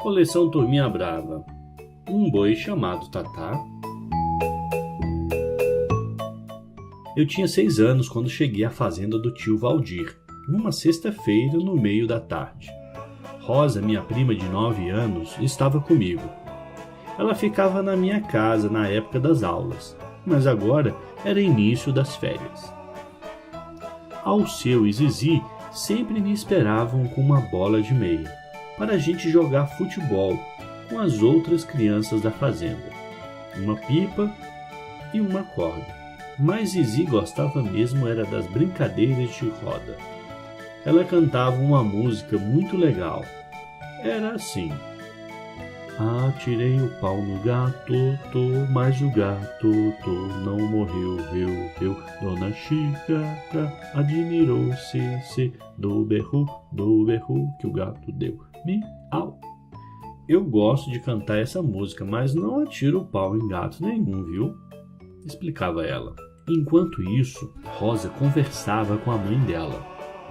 Coleção Turminha Brava. Um boi chamado Tatá. Eu tinha 6 anos quando cheguei à fazenda do tio Valdir, numa sexta-feira no meio da tarde. Rosa, minha prima de 9 anos, estava comigo. Ela ficava na minha casa na época das aulas, mas agora era início das férias. Alceu e Zizi sempre me esperavam com uma bola de meia, para a gente jogar futebol com as outras crianças da fazenda, uma pipa e uma corda. Mas Zizi gostava mesmo era das brincadeiras de roda. Ela cantava uma música muito legal. Era assim: atirei o pau no gato, mas o gato não morreu, eu. Dona Chica admirou-se do berro que o gato deu. Miau. Eu gosto de cantar essa música, mas não atiro o pau em gato nenhum, viu? Explicava ela. Enquanto isso, Rosa conversava com a mãe dela,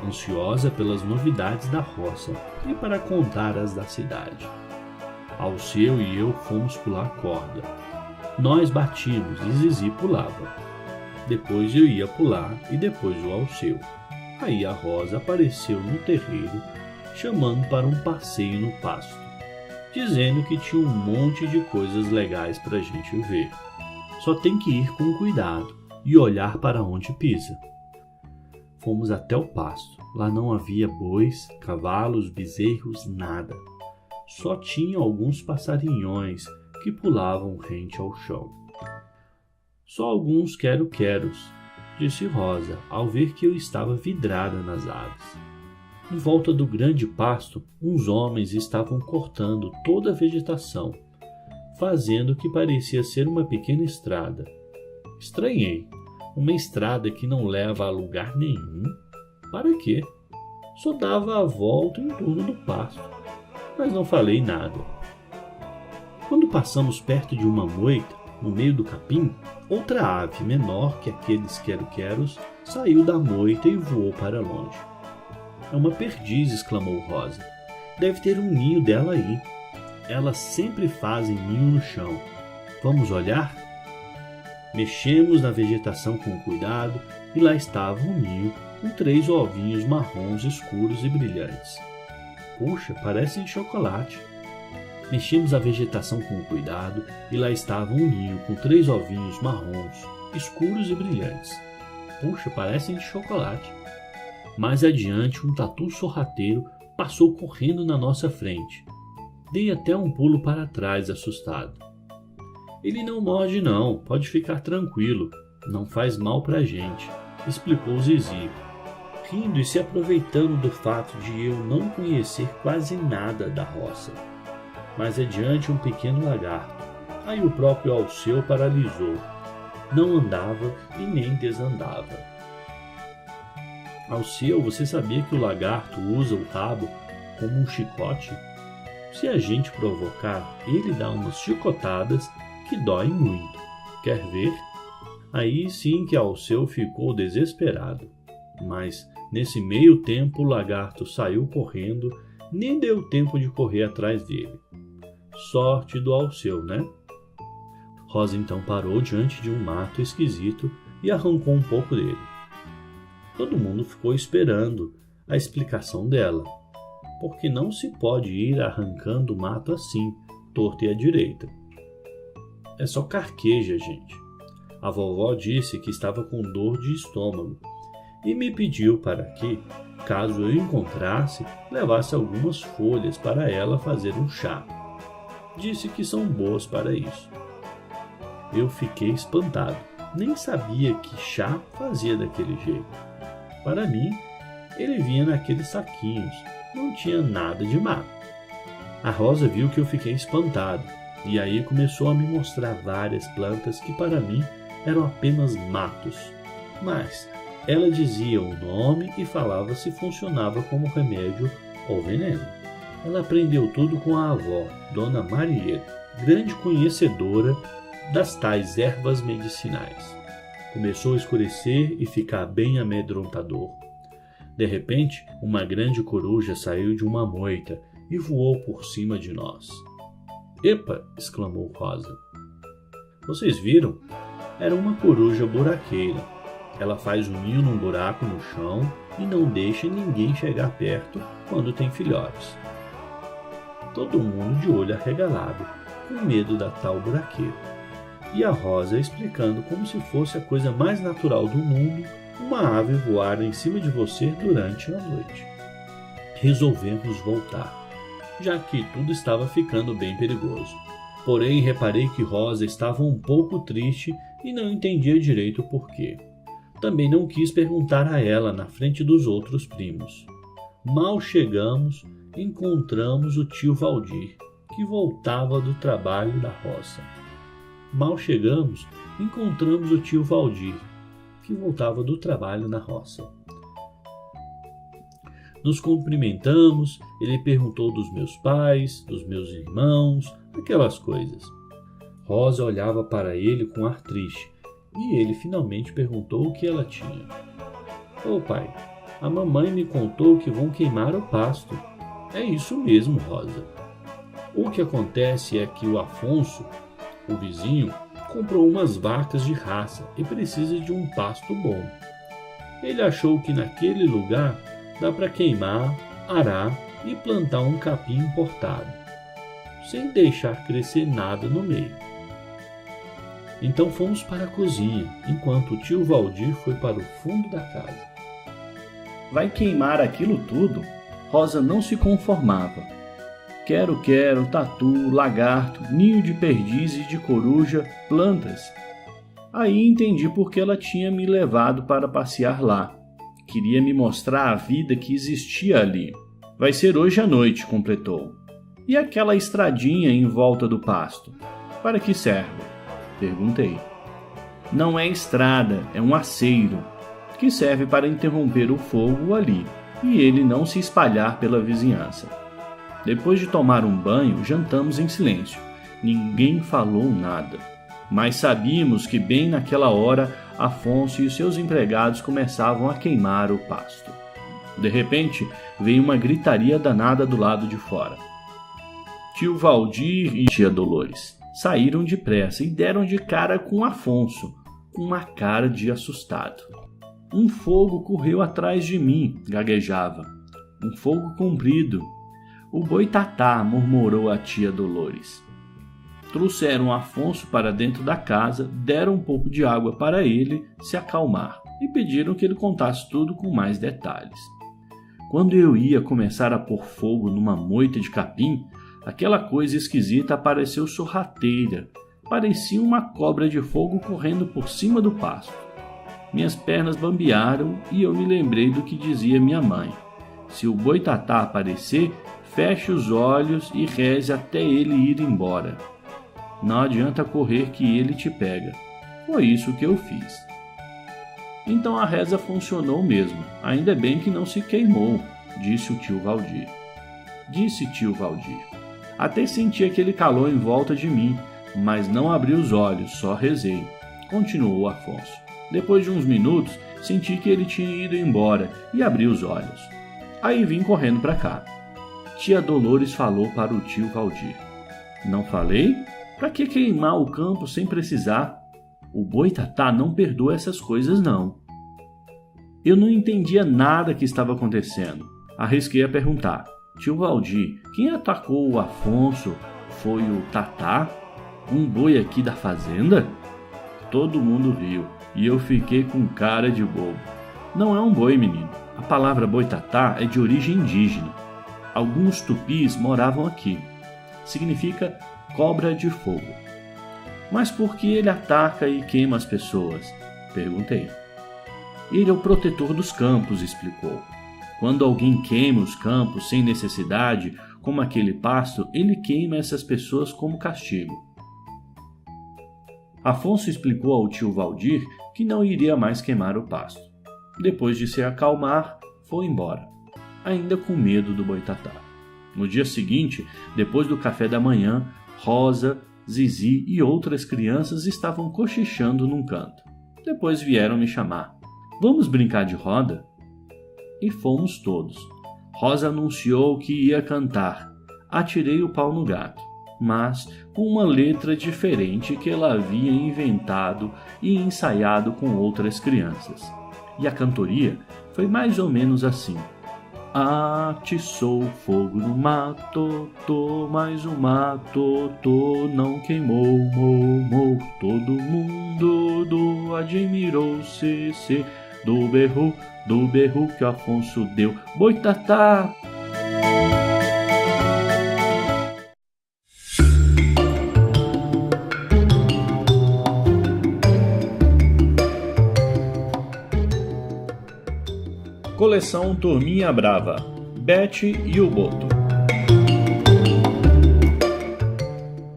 ansiosa pelas novidades da roça e para contar as da cidade. Alceu e eu fomos pular corda. Nós batimos e Zizi pulava. Depois eu ia pular e depois o Alceu. Aí a Rosa apareceu no terreiro, chamando para um passeio no pasto, dizendo que tinha um monte de coisas legais para a gente ver. Só tem que ir com cuidado e olhar para onde pisa. Fomos até o pasto. Lá não havia bois, cavalos, bezerros, nada. Só tinha alguns passarinhões que pulavam rente ao chão. Só alguns quero-queros, disse Rosa, ao ver que eu estava vidrada nas aves. Em volta do grande pasto, uns homens estavam cortando toda a vegetação, fazendo o que parecia ser uma pequena estrada. Estranhei. Uma estrada que não leva a lugar nenhum? Para quê? Só dava a volta em torno do pasto, mas não falei nada. Quando passamos perto de uma moita, no meio do capim, outra ave menor que aqueles quero-queros saiu da moita e voou para longe. É uma perdiz, exclamou Rosa. Deve ter um ninho dela aí. Elas sempre fazem ninho no chão. Vamos olhar? Mexemos na vegetação com cuidado e lá estava um ninho com 3 ovinhos marrons escuros e brilhantes. Puxa, parecem chocolate. Mexemos a vegetação com cuidado e lá estava um ninho com 3 ovinhos marrons escuros e brilhantes. Puxa, parecem de chocolate. Mais adiante, um tatu sorrateiro passou correndo na nossa frente. Dei até um pulo para trás, assustado. Ele não morde não, pode ficar tranquilo, não faz mal pra gente, explicou Zizi, rindo e se aproveitando do fato de eu não conhecer quase nada da roça. Mais adiante, um pequeno lagarto. Aí o próprio Alceu paralisou. Não andava e nem desandava. Alceu, você sabia que o lagarto usa o rabo como um chicote? Se a gente provocar, ele dá umas chicotadas que doem muito. Quer ver? Aí sim que Alceu ficou desesperado. Mas, nesse meio tempo, o lagarto saiu correndo, nem deu tempo de correr atrás dele. Sorte do Alceu, né? Rosa então parou diante de um mato esquisito e arrancou um pouco dele. Todo mundo ficou esperando a explicação dela, porque não se pode ir arrancando o mato assim, torto e à direita. É só carqueja, gente. A vovó disse que estava com dor de estômago e me pediu para que, caso eu encontrasse, levasse algumas folhas para ela fazer um chá. Disse que são boas para isso. Eu fiquei espantado. Nem sabia que chá fazia daquele jeito. Para mim, ele vinha naqueles saquinhos. Não tinha nada de má. A Rosa viu que eu fiquei espantado. E aí começou a me mostrar várias plantas que para mim eram apenas matos. Mas ela dizia o nome e falava se funcionava como remédio ou veneno. Ela aprendeu tudo com a avó, Dona Marieta, grande conhecedora das tais ervas medicinais. Começou a escurecer e ficar bem amedrontador. De repente, uma grande coruja saiu de uma moita e voou por cima de nós. "Epa!" exclamou Rosa. "Vocês viram? Era uma coruja buraqueira. Ela faz um ninho num buraco no chão e não deixa ninguém chegar perto quando tem filhotes." Todo mundo de olho arregalado, com medo da tal buraqueira. E a Rosa explicando como se fosse a coisa mais natural do mundo uma ave voar em cima de você durante a noite. Resolvemos voltar, já que tudo estava ficando bem perigoso. Porém, reparei que Rosa estava um pouco triste e não entendia direito o porquê. Também não quis perguntar a ela na frente dos outros primos. Mal chegamos, encontramos o tio Valdir, que voltava do trabalho da roça. Nos cumprimentamos, ele perguntou dos meus pais, dos meus irmãos, aquelas coisas. Rosa olhava para ele com ar triste, e ele finalmente perguntou o que ela tinha. "Ô pai, a mamãe me contou que vão queimar o pasto." "É isso mesmo, Rosa. O que acontece é que o Afonso, o vizinho, comprou umas vacas de raça e precisa de um pasto bom. Ele achou que naquele lugar dá para queimar, arar e plantar um capim importado, sem deixar crescer nada no meio. Então fomos para a cozinha, enquanto o tio Valdir foi para o fundo da casa." Vai queimar aquilo tudo? Rosa não se conformava. Quero, tatu, lagarto, ninho de perdiz e de coruja, plantas. Aí entendi por que ela tinha me levado para passear lá. Queria me mostrar a vida que existia ali. Vai ser hoje à noite, completou. E aquela estradinha em volta do pasto? Para que serve? Perguntei. Não é estrada, é um aceiro, que serve para interromper o fogo ali e ele não se espalhar pela vizinhança. Depois de tomar um banho, jantamos em silêncio. Ninguém falou nada, mas sabíamos que bem naquela hora Afonso e seus empregados começavam a queimar o pasto. De repente, veio uma gritaria danada do lado de fora. Tio Valdir e tia Dolores saíram depressa e deram de cara com Afonso, com uma cara de assustado. Um fogo correu atrás de mim, gaguejava. Um fogo comprido. O boitatá, murmurou a tia Dolores. Trouxeram Afonso para dentro da casa, deram um pouco de água para ele se acalmar e pediram que ele contasse tudo com mais detalhes. Quando eu ia começar a pôr fogo numa moita de capim, aquela coisa esquisita apareceu sorrateira. Parecia uma cobra de fogo correndo por cima do pasto. Minhas pernas bambearam e eu me lembrei do que dizia minha mãe. Se o boitatá aparecer, feche os olhos e reze até ele ir embora. Não adianta correr que ele te pega. Foi isso que eu fiz. Então a reza funcionou mesmo. Ainda bem que não se queimou, disse o tio Valdir. Até senti aquele calor em volta de mim, mas não abri os olhos, só rezei. Continuou Afonso. Depois de uns minutos, senti que ele tinha ido embora e abri os olhos. Aí vim correndo para cá. Tia Dolores falou para o tio Valdir. Não falei? Para que queimar o campo sem precisar? O boitatá não perdoa essas coisas, não. Eu não entendia nada que estava acontecendo. Arrisquei a perguntar. Tio Valdir, quem atacou o Afonso foi o Tatá? Um boi aqui da fazenda? Todo mundo riu e eu fiquei com cara de bobo. Não é um boi, menino. A palavra boitatá é de origem indígena. Alguns tupis moravam aqui. Significa cobra de fogo. Mas por que ele ataca e queima as pessoas? Perguntei. Ele é o protetor dos campos, explicou. Quando alguém queima os campos sem necessidade, como aquele pasto, ele queima essas pessoas como castigo. Afonso explicou ao tio Valdir que não iria mais queimar o pasto. Depois de se acalmar, foi embora, ainda com medo do boitatá. No dia seguinte, depois do café da manhã, Rosa, Zizi e outras crianças estavam cochichando num canto. Depois vieram me chamar. Vamos brincar de roda? E fomos todos. Rosa anunciou que ia cantar. atirei o pau no gato, mas com uma letra diferente que ela havia inventado e ensaiado com outras crianças. E a cantoria foi mais ou menos assim: atiçou fogo no mato, mas o mato não queimou, mou. Todo mundo admirou-se do berro que Afonso deu. Boitatá! Coleção Turminha Brava, Betty e o Boto.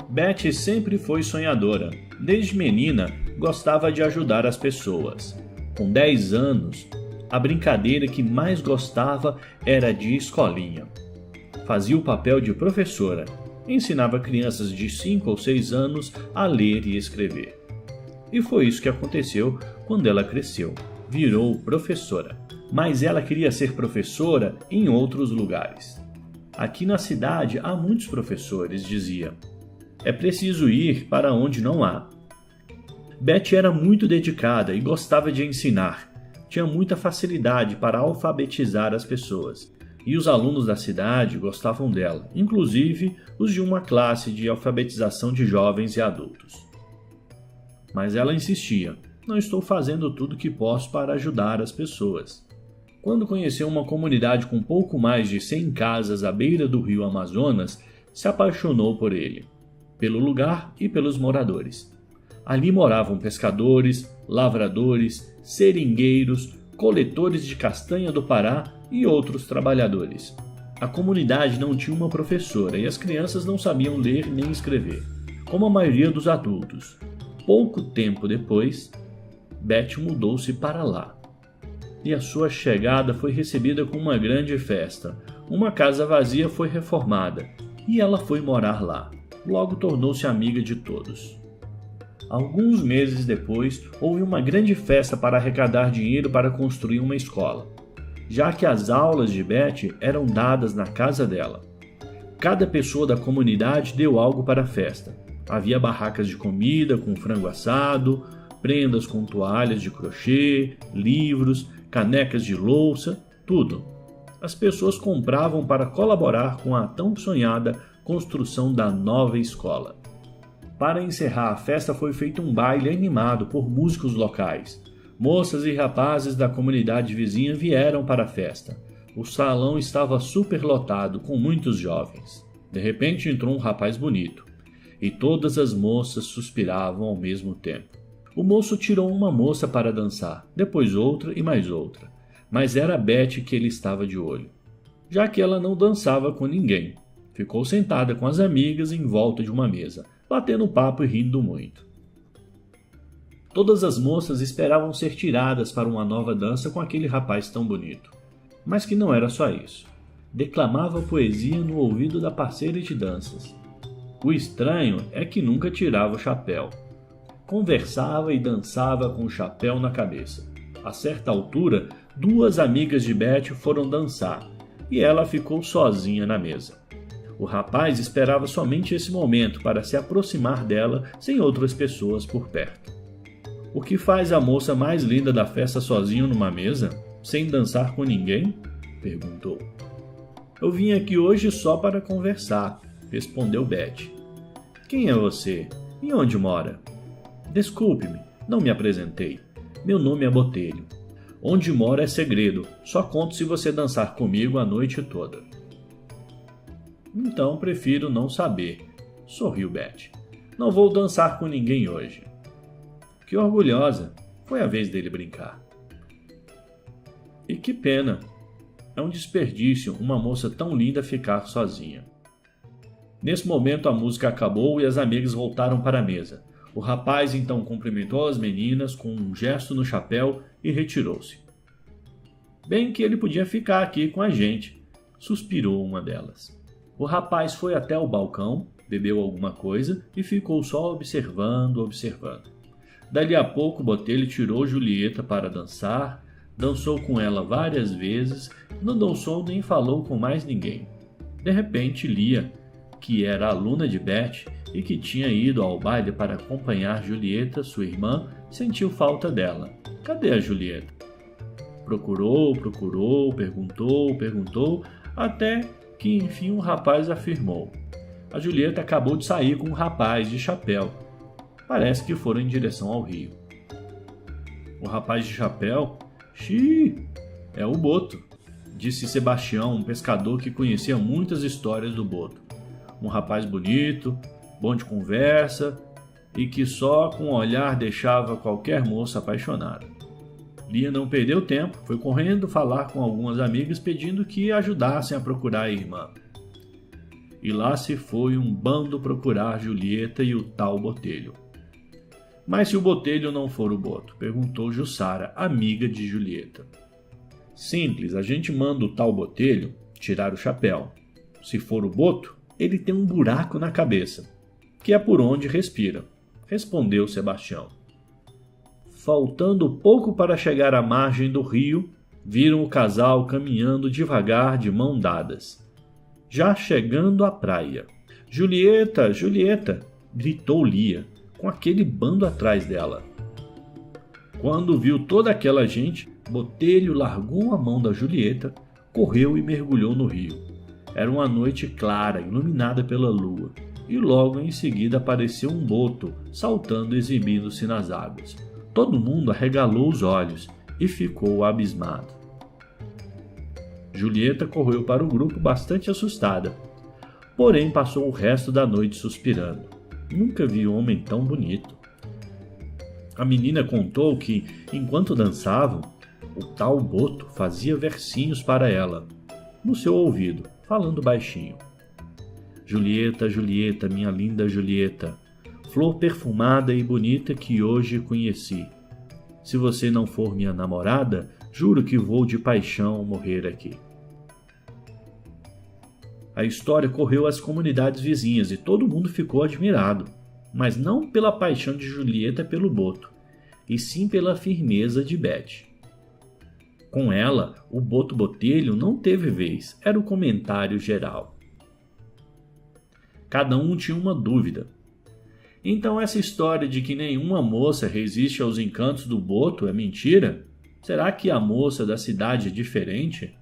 Betty sempre foi sonhadora. Desde menina, gostava de ajudar as pessoas. Com 10 anos, a brincadeira que mais gostava era de escolinha. Fazia o papel de professora. Ensinava crianças de 5 ou 6 anos a ler e escrever. E foi isso que aconteceu quando ela cresceu. Virou professora. Mas ela queria ser professora em outros lugares. Aqui na cidade há muitos professores, dizia. É preciso ir para onde não há. Betty era muito dedicada e gostava de ensinar. Tinha muita facilidade para alfabetizar as pessoas. E os alunos da cidade gostavam dela, inclusive os de uma classe de alfabetização de jovens e adultos. Mas ela insistia: não estou fazendo tudo o que posso para ajudar as pessoas. Quando conheceu uma comunidade com pouco mais de 100 casas à beira do rio Amazonas, se apaixonou por ele, pelo lugar e pelos moradores. Ali moravam pescadores, lavradores, seringueiros, coletores de castanha do Pará e outros trabalhadores. A comunidade não tinha uma professora e as crianças não sabiam ler nem escrever, como a maioria dos adultos. Pouco tempo depois, Betty mudou-se para lá. E a sua chegada foi recebida com uma grande festa. Uma casa vazia foi reformada e ela foi morar lá. Logo tornou-se amiga de todos. Alguns meses depois, houve uma grande festa para arrecadar dinheiro para construir uma escola, já que as aulas de Betty eram dadas na casa dela. Cada pessoa da comunidade deu algo para a festa. Havia barracas de comida com frango assado, prendas com toalhas de crochê, livros, canecas de louça, tudo. As pessoas compravam para colaborar com a tão sonhada construção da nova escola. Para encerrar a festa foi feito um baile animado por músicos locais. Moças e rapazes da comunidade vizinha vieram para a festa. O salão estava superlotado com muitos jovens. De repente entrou um rapaz bonito, e todas as moças suspiravam ao mesmo tempo. O moço tirou uma moça para dançar, depois outra e mais outra. Mas era Betty que ele estava de olho, já que ela não dançava com ninguém. Ficou sentada com as amigas em volta de uma mesa, batendo papo e rindo muito. Todas as moças esperavam ser tiradas para uma nova dança com aquele rapaz tão bonito. Mas que não era só isso. Declamava poesia no ouvido da parceira de danças. O estranho é que nunca tirava o chapéu. Conversava e dançava com o chapéu na cabeça. A certa altura, 2 amigas de Betty foram dançar e ela ficou sozinha na mesa. O rapaz esperava somente esse momento para se aproximar dela sem outras pessoas por perto. O que faz a moça mais linda da festa sozinha numa mesa, sem dançar com ninguém? Perguntou. Eu vim aqui hoje só para conversar, respondeu Betty. Quem é você? E onde mora? Desculpe-me, não me apresentei. Meu nome é Botelho. Onde moro é segredo, só conto se você dançar comigo a noite toda. Então prefiro não saber, sorriu Betty. Não vou dançar com ninguém hoje. Que orgulhosa, foi a vez dele brincar. E que pena, é um desperdício uma moça tão linda ficar sozinha. Nesse momento a música acabou e as amigas voltaram para a mesa. O rapaz então cumprimentou as meninas com um gesto no chapéu e retirou-se. Bem que ele podia ficar aqui com a gente, suspirou uma delas. O rapaz foi até o balcão, bebeu alguma coisa e ficou só observando. Dali a pouco Botelho tirou Julieta para dançar, dançou com ela várias vezes, não dançou nem falou com mais ninguém. De repente Lia, que era aluna de Beth e que tinha ido ao baile para acompanhar Julieta, sua irmã, sentiu falta dela. Cadê a Julieta? Procurou, perguntou, até que enfim um rapaz afirmou: a Julieta acabou de sair com um rapaz de chapéu. Parece que foram em direção ao rio. O rapaz de chapéu? Xiii, é o Boto, disse Sebastião, um pescador que conhecia muitas histórias do Boto. Um rapaz bonito, bom de conversa e que só com o olhar deixava qualquer moça apaixonada. Lia não perdeu tempo, foi correndo falar com algumas amigas pedindo que ajudassem a procurar a irmã. E lá se foi um bando procurar Julieta e o tal Botelho. Mas se o Botelho não for o Boto? Perguntou Jussara, amiga de Julieta. Simples, a gente manda o tal Botelho tirar o chapéu. Se for o Boto, ele tem um buraco na cabeça, que é por onde respira, respondeu Sebastião. Faltando pouco para chegar à margem do rio, viram o casal caminhando devagar de mãos dadas. Já chegando à praia. Julieta, Julieta! Gritou Lia, com aquele bando atrás dela. Quando viu toda aquela gente, Botelho largou a mão da Julieta, correu e mergulhou no rio. Era uma noite clara, iluminada pela lua, e logo em seguida apareceu um boto, saltando e exibindo-se nas águas. Todo mundo arregalou os olhos e ficou abismado. Julieta correu para o grupo bastante assustada, porém passou o resto da noite suspirando. Nunca vi um homem tão bonito. A menina contou que, enquanto dançavam, o tal Boto fazia versinhos para ela, no seu ouvido, falando baixinho. Julieta, Julieta, minha linda Julieta, flor perfumada e bonita que hoje conheci. Se você não for minha namorada, juro que vou de paixão morrer aqui. A história correu às comunidades vizinhas e todo mundo ficou admirado, mas não pela paixão de Julieta pelo Boto, e sim pela firmeza de Beth. Com ela, o Boto Botelho não teve vez, era o comentário geral. Cada um tinha uma dúvida. Então essa história de que nenhuma moça resiste aos encantos do Boto é mentira? Será que a moça da cidade é diferente?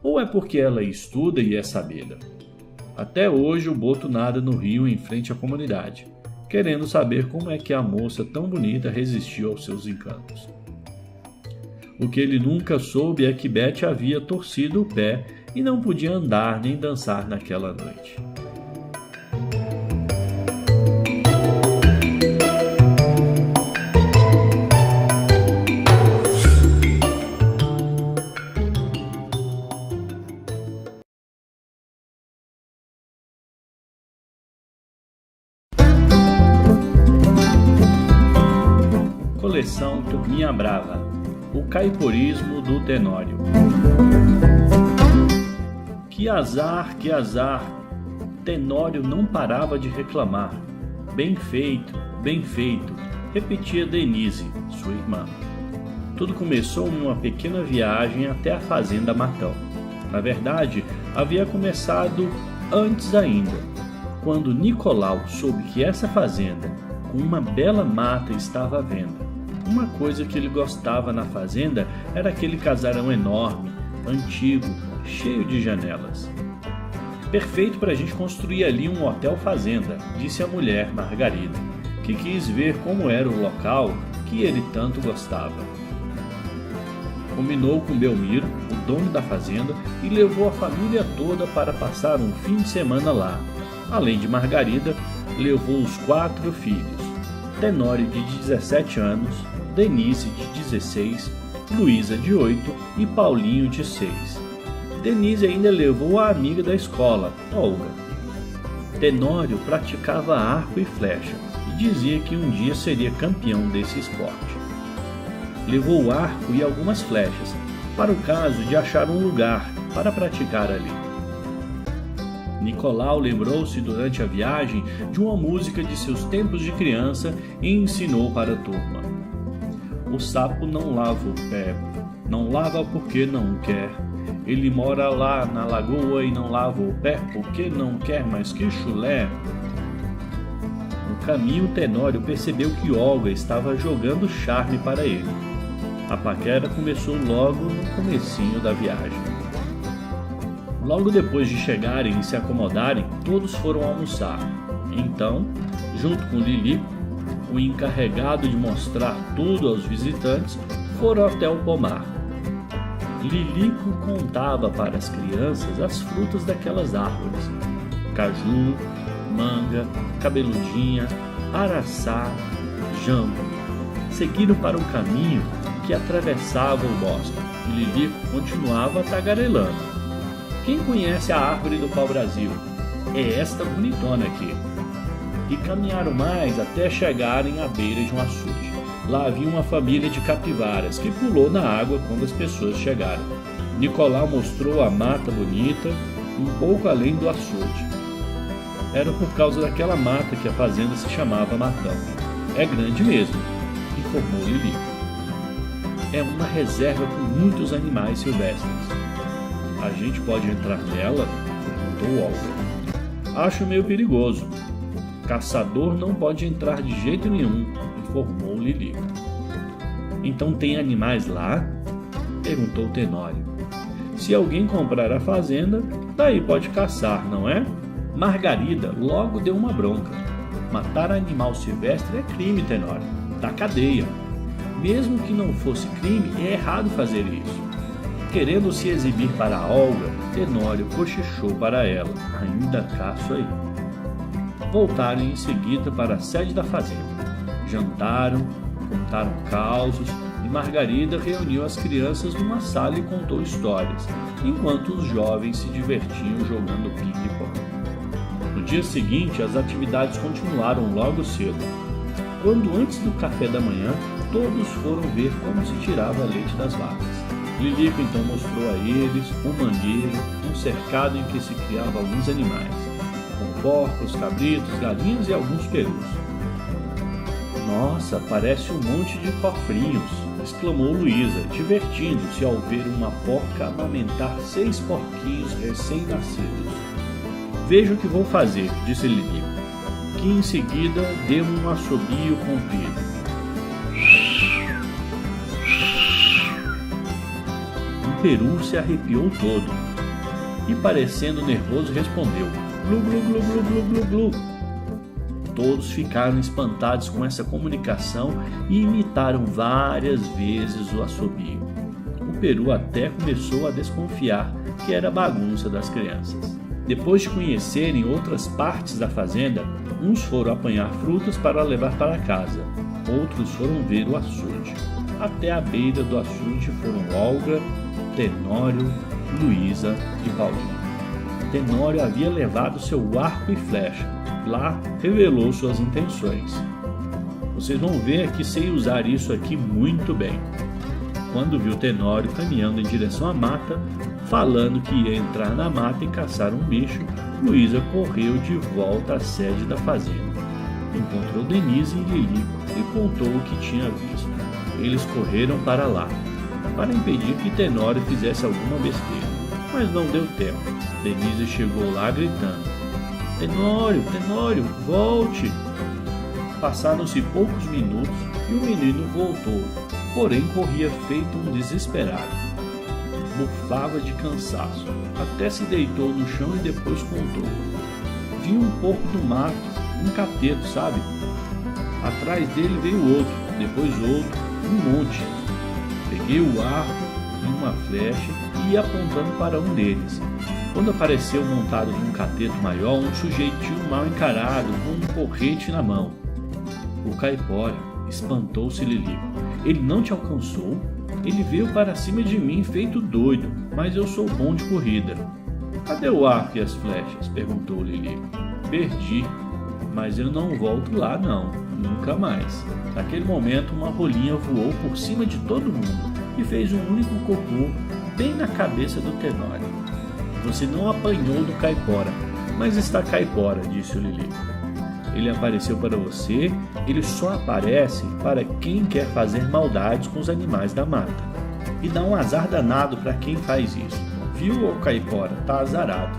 Ou é porque ela estuda e é sabida? Até hoje o Boto nada no rio em frente à comunidade, querendo saber como é que a moça tão bonita resistiu aos seus encantos. O que ele nunca soube é que Beth havia torcido o pé e não podia andar nem dançar naquela noite. Coleção Turminha Brava, o caiporismo do Tenório. Que azar, Tenório não parava de reclamar. Bem feito, repetia Denise, sua irmã. Tudo começou em uma pequena viagem até a fazenda Matão. Na verdade, havia começado antes ainda, quando Nicolau soube que essa fazenda, com uma bela mata, estava à venda. Uma coisa que ele gostava na fazenda era aquele casarão enorme, antigo, cheio de janelas. Perfeito para a gente construir ali um hotel-fazenda, disse a mulher Margarida, que quis ver como era o local que ele tanto gostava. Combinou com Belmiro, o dono da fazenda, e levou a família toda para passar um fim de semana lá. Além de Margarida, levou os 4 filhos, Tenório de 17 anos, Denise de 16, Luísa de 8 e Paulinho de 6. Denise ainda levou a amiga da escola, Olga. Tenório praticava arco e flecha e dizia que um dia seria campeão desse esporte. Levou o arco e algumas flechas, para o caso de achar um lugar para praticar ali. Nicolau lembrou-se durante a viagem de uma música de seus tempos de criança e ensinou para a turma. O sapo não lava o pé, não lava porque não quer. Ele mora lá na lagoa e não lava o pé porque não quer mais que chulé. No caminho, Tenório percebeu que Olga estava jogando charme para ele. A paquera começou logo no comecinho da viagem. Logo depois de chegarem e se acomodarem, todos foram almoçar. Então, junto com Lilico, o encarregado de mostrar tudo aos visitantes, foram até o pomar. Lilico contava para as crianças as frutas daquelas árvores: caju, manga, cabeludinha, araçá, jambo. Seguiram para um caminho que atravessava o bosque e Lilico continuava tagarelando. Quem conhece a árvore do pau-brasil? É esta bonitona aqui. E caminharam mais até chegarem à beira de um açude. Lá havia uma família de capivaras que pulou na água quando as pessoas chegaram. Nicolau mostrou a mata bonita um pouco além do açude. Era por causa daquela mata que a fazenda se chamava Matão. É grande mesmo, informou Lilico. É uma reserva com muitos animais silvestres. A gente pode entrar nela? Perguntou Olga. Acho meio perigoso. Caçador não pode entrar de jeito nenhum, informou Lilico. Então tem animais lá? Perguntou Tenório. Se alguém comprar a fazenda, daí pode caçar, não é? Margarida logo deu uma bronca. Matar animal silvestre é crime, Tenório. Dá cadeia. Mesmo que não fosse crime, é errado fazer isso. Querendo se exibir para Olga, Tenório cochichou para ela. Ainda caço aí. Voltaram em seguida para a sede da fazenda. Jantaram, contaram causos e Margarida reuniu as crianças numa sala e contou histórias, enquanto os jovens se divertiam jogando pique-pongue. No dia seguinte, as atividades continuaram logo cedo. Quando antes do café da manhã, todos foram ver como se tirava leite das vacas. Lilico então mostrou a eles um mangueiro, um cercado em que se criavam alguns animais, com porcos, cabritos, galinhas e alguns perus. Nossa, parece um monte de cofrinhos, exclamou Luísa, divertindo-se ao ver uma porca amamentar 6 porquinhos recém-nascidos. Veja o que vou fazer, disse Lilico, que em seguida deu um assobio comprido. O peru se arrepiou todo e, parecendo nervoso, respondeu: glu, glu, glu, glu, glu, glu, glu. Todos ficaram espantados com essa comunicação e imitaram várias vezes o assobio. O peru até começou a desconfiar que era bagunça das crianças. Depois de conhecerem outras partes da fazenda, uns foram apanhar frutas para levar para casa, outros foram ver o açude. Até a beira do açude foram Olga, Tenório, Luísa e Paulinho. Tenório havia levado seu arco e flecha. Lá revelou suas intenções. Vocês vão ver que sei usar isso aqui muito bem. Quando viu Tenório caminhando em direção à mata, falando que ia entrar na mata e caçar um bicho, Luísa correu de volta à sede da fazenda. Encontrou Denise e Lilico e contou o que tinha visto. Eles correram para lá, para impedir que Tenório fizesse alguma besteira, mas não deu tempo. Denise chegou lá gritando: Tenório, Tenório, volte! Passaram-se poucos minutos e o menino voltou, porém corria feito um desesperado. Bufava de cansaço, até se deitou no chão e depois contou. Vi um porco no mato, um cateto, sabe? Atrás dele veio outro, depois outro, um monte. Peguei o arco e uma flecha e ia apontando para um deles. Quando apareceu montado num cateto maior, um sujeitinho mal encarado, com um porrete na mão. O caipora espantou-se Lilico. Ele não te alcançou? Ele veio para cima de mim feito doido, mas eu sou bom de corrida. Cadê o arco e as flechas? Perguntou Lilico. Perdi, mas eu não volto lá não, nunca mais. Naquele momento uma rolinha voou por cima de todo mundo e fez um único cocô bem na cabeça do Tenório. Você não apanhou do caipora, mas está caipora, disse o Lilico. Ele apareceu para você, ele só aparece para quem quer fazer maldades com os animais da mata. E dá um azar danado para quem faz isso. Viu, ô caipora, tá azarado.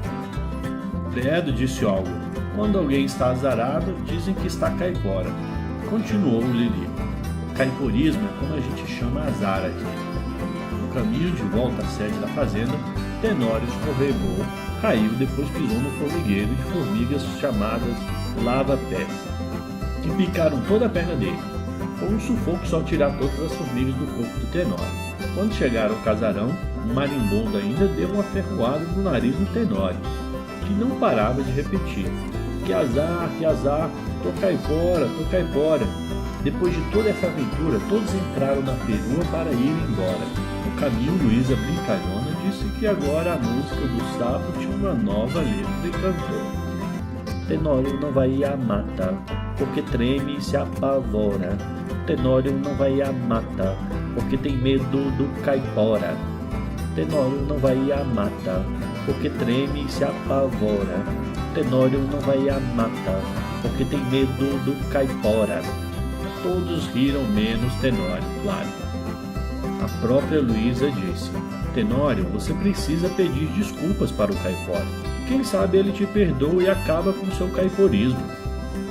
Credo, disse Olga. Quando alguém está azarado, dizem que está caipora. Continuou o Lili. Caiporismo é como a gente chama azar aqui. No caminho de volta à sede da fazenda, Tenório escorregou, caiu e depois pisou no formigueiro de formigas chamadas lava-pés, que picaram toda a perna dele. Foi um sufoco só tirar todas as formigas do corpo do Tenório. Quando chegaram ao casarão, um marimbondo ainda deu uma ferroada no nariz do Tenório, que não parava de repetir: que azar, tô caipora. Depois de toda essa aventura, todos entraram na perua para ir embora. No caminho, Luísa brincalhona disse que agora a música do sapo tinha uma nova letra e cantou: Tenório não vai à mata, porque treme e se apavora. Tenório não vai à mata, porque tem medo do caipora. Tenório não vai à mata, porque treme e se apavora. Tenório não vai à mata, porque tem medo do caipora. Todos riram menos Tenório, claro. A própria Luísa disse: Tenório, você precisa pedir desculpas para o caipora. Quem sabe ele te perdoa e acaba com seu caiporismo.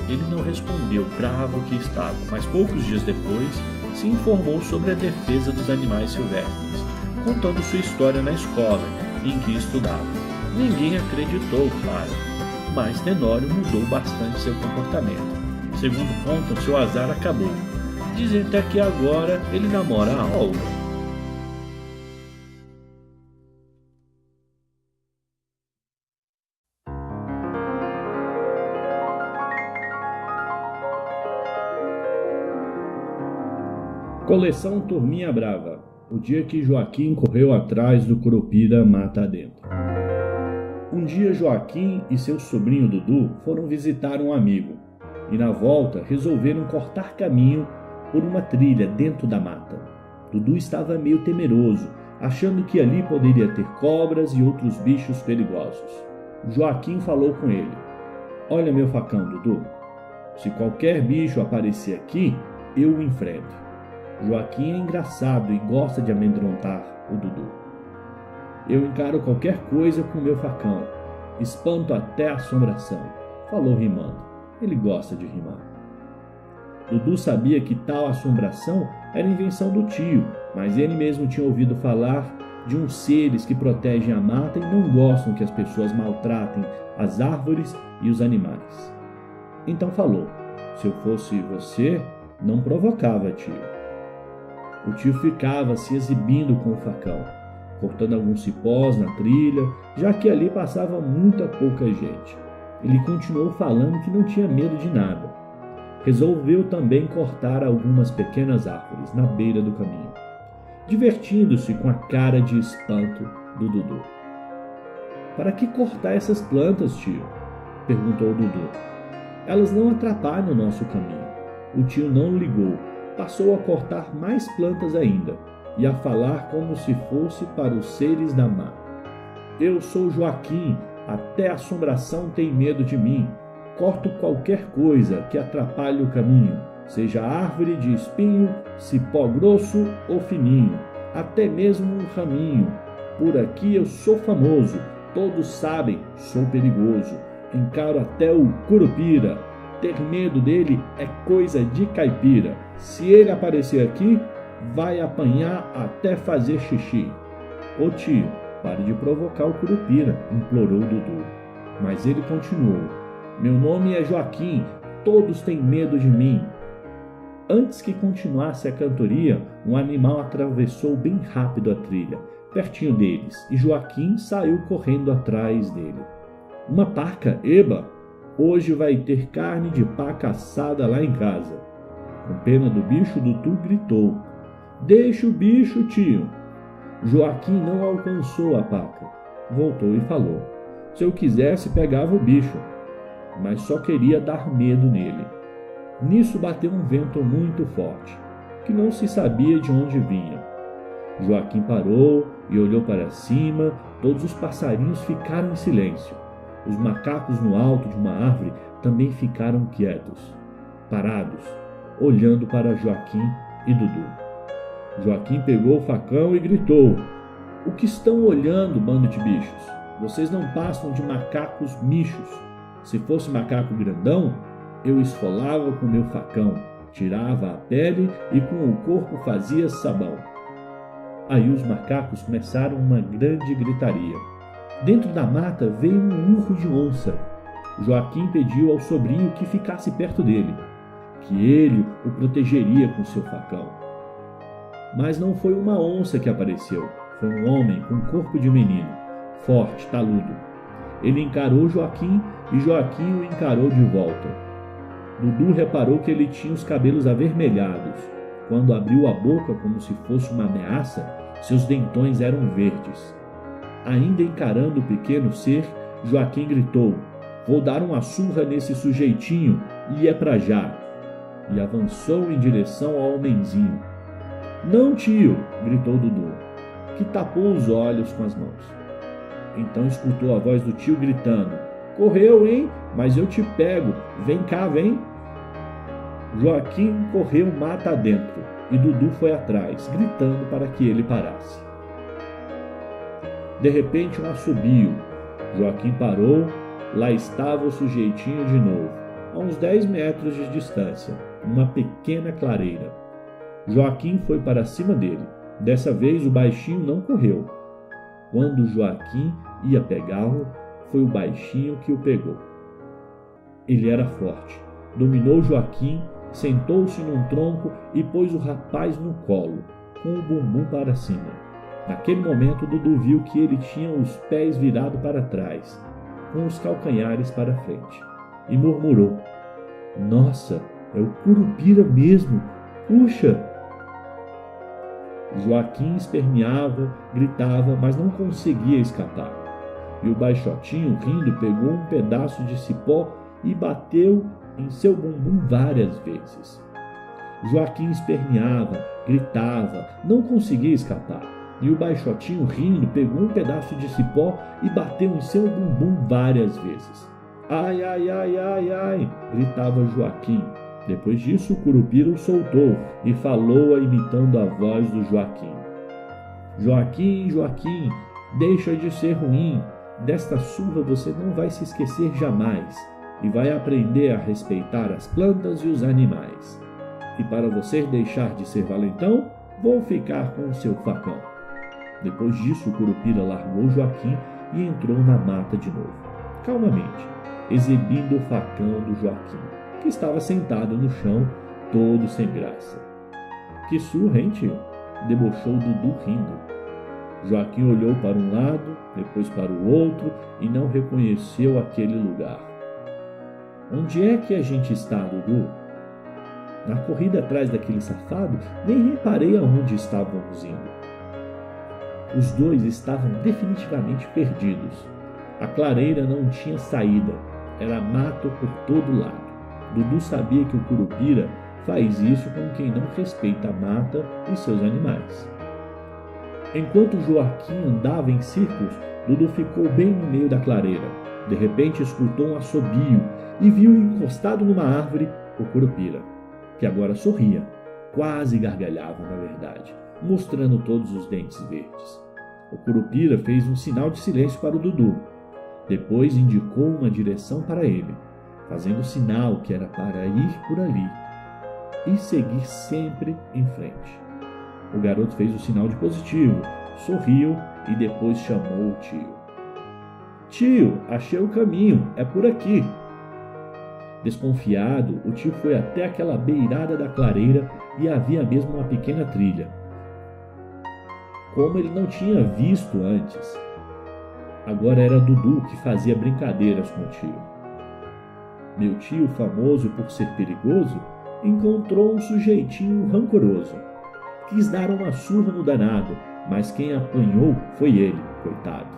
Ele não respondeu, bravo que estava, mas poucos dias depois se informou sobre a defesa dos animais silvestres, contando sua história na escola em que estudava. Ninguém acreditou, claro, mas Tenório mudou bastante seu comportamento. Segundo contam, seu azar acabou. Dizem até que agora ele namora a Olga. Coleção Turminha Brava. O dia que Joaquim correu atrás do Curupira mata adentro. Um dia Joaquim e seu sobrinho Dudu foram visitar um amigo e na volta resolveram cortar caminho por uma trilha dentro da mata. Dudu estava meio temeroso, achando que ali poderia ter cobras e outros bichos perigosos. Joaquim falou com ele: Olha meu facão, Dudu, se qualquer bicho aparecer aqui, eu o enfrento. Joaquim é engraçado e gosta de amedrontar o Dudu. Eu encaro qualquer coisa com meu facão, espanto até a assombração, falou rimando. Ele gosta de rimar. Dudu sabia que tal assombração era invenção do tio, mas ele mesmo tinha ouvido falar de uns seres que protegem a mata e não gostam que as pessoas maltratem as árvores e os animais. Então falou: se eu fosse você, não provocava, tio. O tio ficava se exibindo com o facão, cortando alguns cipós na trilha, já que ali passava muita pouca gente. Ele continuou falando que não tinha medo de nada. Resolveu também cortar algumas pequenas árvores na beira do caminho, divertindo-se com a cara de espanto do Dudu. Para que cortar essas plantas, tio? Perguntou o Dudu. Elas não atrapalham o nosso caminho. O tio não ligou. Passou a cortar mais plantas ainda e a falar como se fosse para os seres da mata. Eu sou Joaquim, até a assombração tem medo de mim. Corto qualquer coisa que atrapalhe o caminho, seja árvore de espinho, cipó grosso ou fininho, até mesmo um raminho. Por aqui eu sou famoso, todos sabem, sou perigoso. Encaro até o Curupira. Ter medo dele é coisa de caipira. Se ele aparecer aqui, vai apanhar até fazer xixi. Ô tio, pare de provocar o Curupira, implorou Dudu. Mas ele continuou: meu nome é Joaquim, todos têm medo de mim. Antes que continuasse a cantoria, um animal atravessou bem rápido a trilha, pertinho deles, e Joaquim saiu correndo atrás dele. Uma paca, eba! Hoje vai ter carne de paca assada lá em casa. Com pena do bicho, Dudu gritou: Deixa o bicho, tio. Joaquim não alcançou a paca. Voltou e falou: se eu quisesse, pegava o bicho, mas só queria dar medo nele. Nisso bateu um vento muito forte, que não se sabia de onde vinha. Joaquim parou e olhou para cima. Todos os passarinhos ficaram em silêncio. Os macacos no alto de uma árvore também ficaram quietos, parados, olhando para Joaquim e Dudu. Joaquim pegou o facão e gritou: O que estão olhando, bando de bichos? Vocês não passam de macacos michos. Se fosse macaco grandão, eu esfolava com meu facão, tirava a pele e com o corpo fazia sabão. Aí os macacos começaram uma grande gritaria. Dentro da mata veio um urro de onça. Joaquim pediu ao sobrinho que ficasse perto dele, que ele o protegeria com seu facão. Mas não foi uma onça que apareceu, foi um homem com corpo de menino, forte, taludo. Ele encarou Joaquim e Joaquim o encarou de volta. Dudu reparou que ele tinha os cabelos avermelhados. Quando abriu a boca como se fosse uma ameaça, seus dentões eram verdes. Ainda encarando o pequeno ser, Joaquim gritou: "Vou dar uma surra nesse sujeitinho e é pra já!" E avançou em direção ao homenzinho. "Não, tio!" gritou Dudu, que tapou os olhos com as mãos. Então escutou a voz do tio gritando: "Correu, hein? Mas eu te pego! Vem cá, vem!" Joaquim correu mata adentro e Dudu foi atrás, gritando para que ele parasse. De repente, um assobio. Joaquim parou. Lá estava o sujeitinho de novo, a uns 10 metros de distância, uma pequena clareira. Joaquim foi para cima dele. Dessa vez o baixinho não correu. Quando Joaquim ia pegá-lo, foi o baixinho que o pegou. Ele era forte. Dominou Joaquim, sentou-se num tronco e pôs o rapaz no colo, com o bumbum para cima. Naquele momento, Dudu viu que ele tinha os pés virados para trás, com os calcanhares para frente, e murmurou: "Nossa, é o Curupira mesmo! Puxa!" Joaquim esperneava, gritava, mas não conseguia escapar. E o baixotinho, rindo, pegou um pedaço de cipó e bateu em seu bumbum várias vezes. Joaquim esperneava, gritava, não conseguia escapar. E o baixotinho, rindo, pegou um pedaço de cipó e bateu em seu bumbum várias vezes. "Ai, ai, ai, ai, ai!" gritava Joaquim. Depois disso, o Curupira o soltou e falou imitando a voz do Joaquim: "Joaquim, Joaquim, deixa de ser ruim. Desta surra você não vai se esquecer jamais e vai aprender a respeitar as plantas e os animais. E para você deixar de ser valentão, vou ficar com o seu facão." Depois disso, o Curupira largou Joaquim e entrou na mata de novo, calmamente, exibindo o facão do Joaquim, que estava sentado no chão, todo sem graça. "Que surra, hein, tio?" debochou Dudu rindo. Joaquim olhou para um lado, depois para o outro e não reconheceu aquele lugar. "Onde é que a gente está, Dudu?" "Na corrida atrás daquele safado, nem reparei aonde estávamos indo." Os dois estavam definitivamente perdidos. A clareira não tinha saída, era mato por todo lado. Dudu sabia que o Curupira faz isso com quem não respeita a mata e seus animais. Enquanto Joaquim andava em círculos, Dudu ficou bem no meio da clareira. De repente escutou um assobio e viu encostado numa árvore o Curupira, que agora sorria, quase gargalhava na verdade, mostrando todos os dentes verdes. O Curupira fez um sinal de silêncio para o Dudu. Depois indicou uma direção para ele, fazendo sinal que era para ir por ali e seguir sempre em frente. O garoto fez o sinal de positivo, sorriu e depois chamou o tio. "Tio, achei o caminho, é por aqui." Desconfiado, o tio foi até aquela beirada da clareira e havia mesmo uma pequena trilha, como ele não tinha visto antes. Agora era Dudu que fazia brincadeiras com o tio. Meu tio, famoso por ser perigoso, encontrou um sujeitinho rancoroso. Quis dar uma surra no danado, mas quem apanhou foi ele, coitado.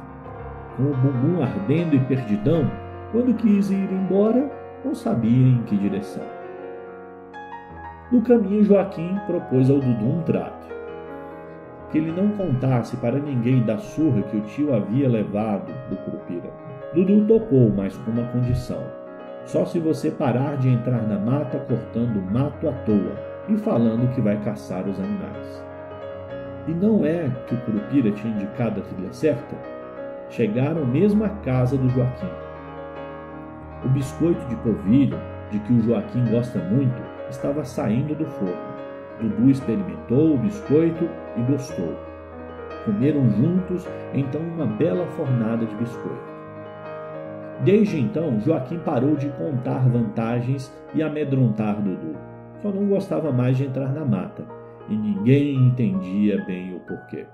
Com o bumbum ardendo e perdidão, quando quis ir embora, não sabia em que direção. No caminho, Joaquim propôs ao Dudu um trato: que ele não contasse para ninguém da surra que o tio havia levado do Curupira. Dudu topou, mas com uma condição: só se você parar de entrar na mata cortando mato à toa e falando que vai caçar os animais. E não é que o Curupira tinha indicado a trilha certa? Chegaram mesmo à casa do Joaquim. O biscoito de polvilho, de que o Joaquim gosta muito, estava saindo do forno. Dudu experimentou o biscoito e gostou. Comeram juntos, então, uma bela fornada de biscoito. Desde então, Joaquim parou de contar vantagens e amedrontar Dudu. Só não gostava mais de entrar na mata, e ninguém entendia bem o porquê.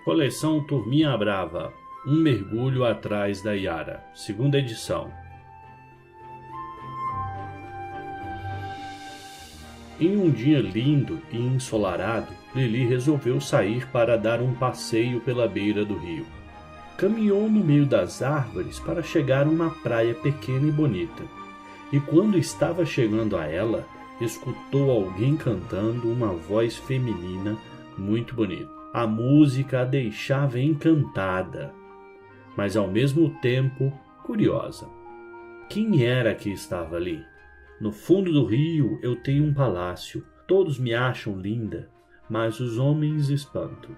Coleção Turminha Brava, Um Mergulho Atrás da Iara, segunda edição. Em um dia lindo e ensolarado, Lili resolveu sair para dar um passeio pela beira do rio. Caminhou no meio das árvores para chegar a uma praia pequena e bonita. E quando estava chegando a ela, escutou alguém cantando uma voz feminina muito bonita. A música a deixava encantada, mas ao mesmo tempo curiosa. Quem era que estava ali? No fundo do rio eu tenho um palácio. Todos me acham linda, mas os homens espanto.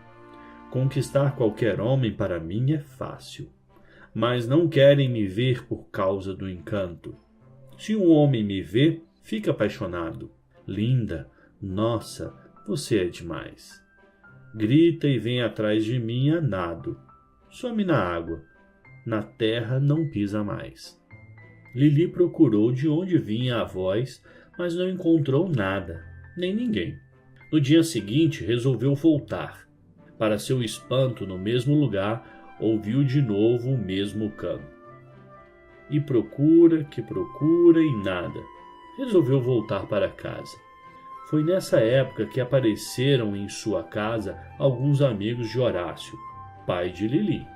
Conquistar qualquer homem para mim é fácil, mas não querem me ver por causa do encanto. Se um homem me vê, fica apaixonado. Linda, nossa, você é demais. Grita e vem atrás de mim a nado. Some na água. Na terra não pisa mais. Lili procurou de onde vinha a voz, mas não encontrou nada, nem ninguém. No dia seguinte, resolveu voltar. Para seu espanto, no mesmo lugar, ouviu de novo o mesmo canto. E procura e nada. Resolveu voltar para casa. Foi nessa época que apareceram em sua casa alguns amigos de Horácio, pai de Lili,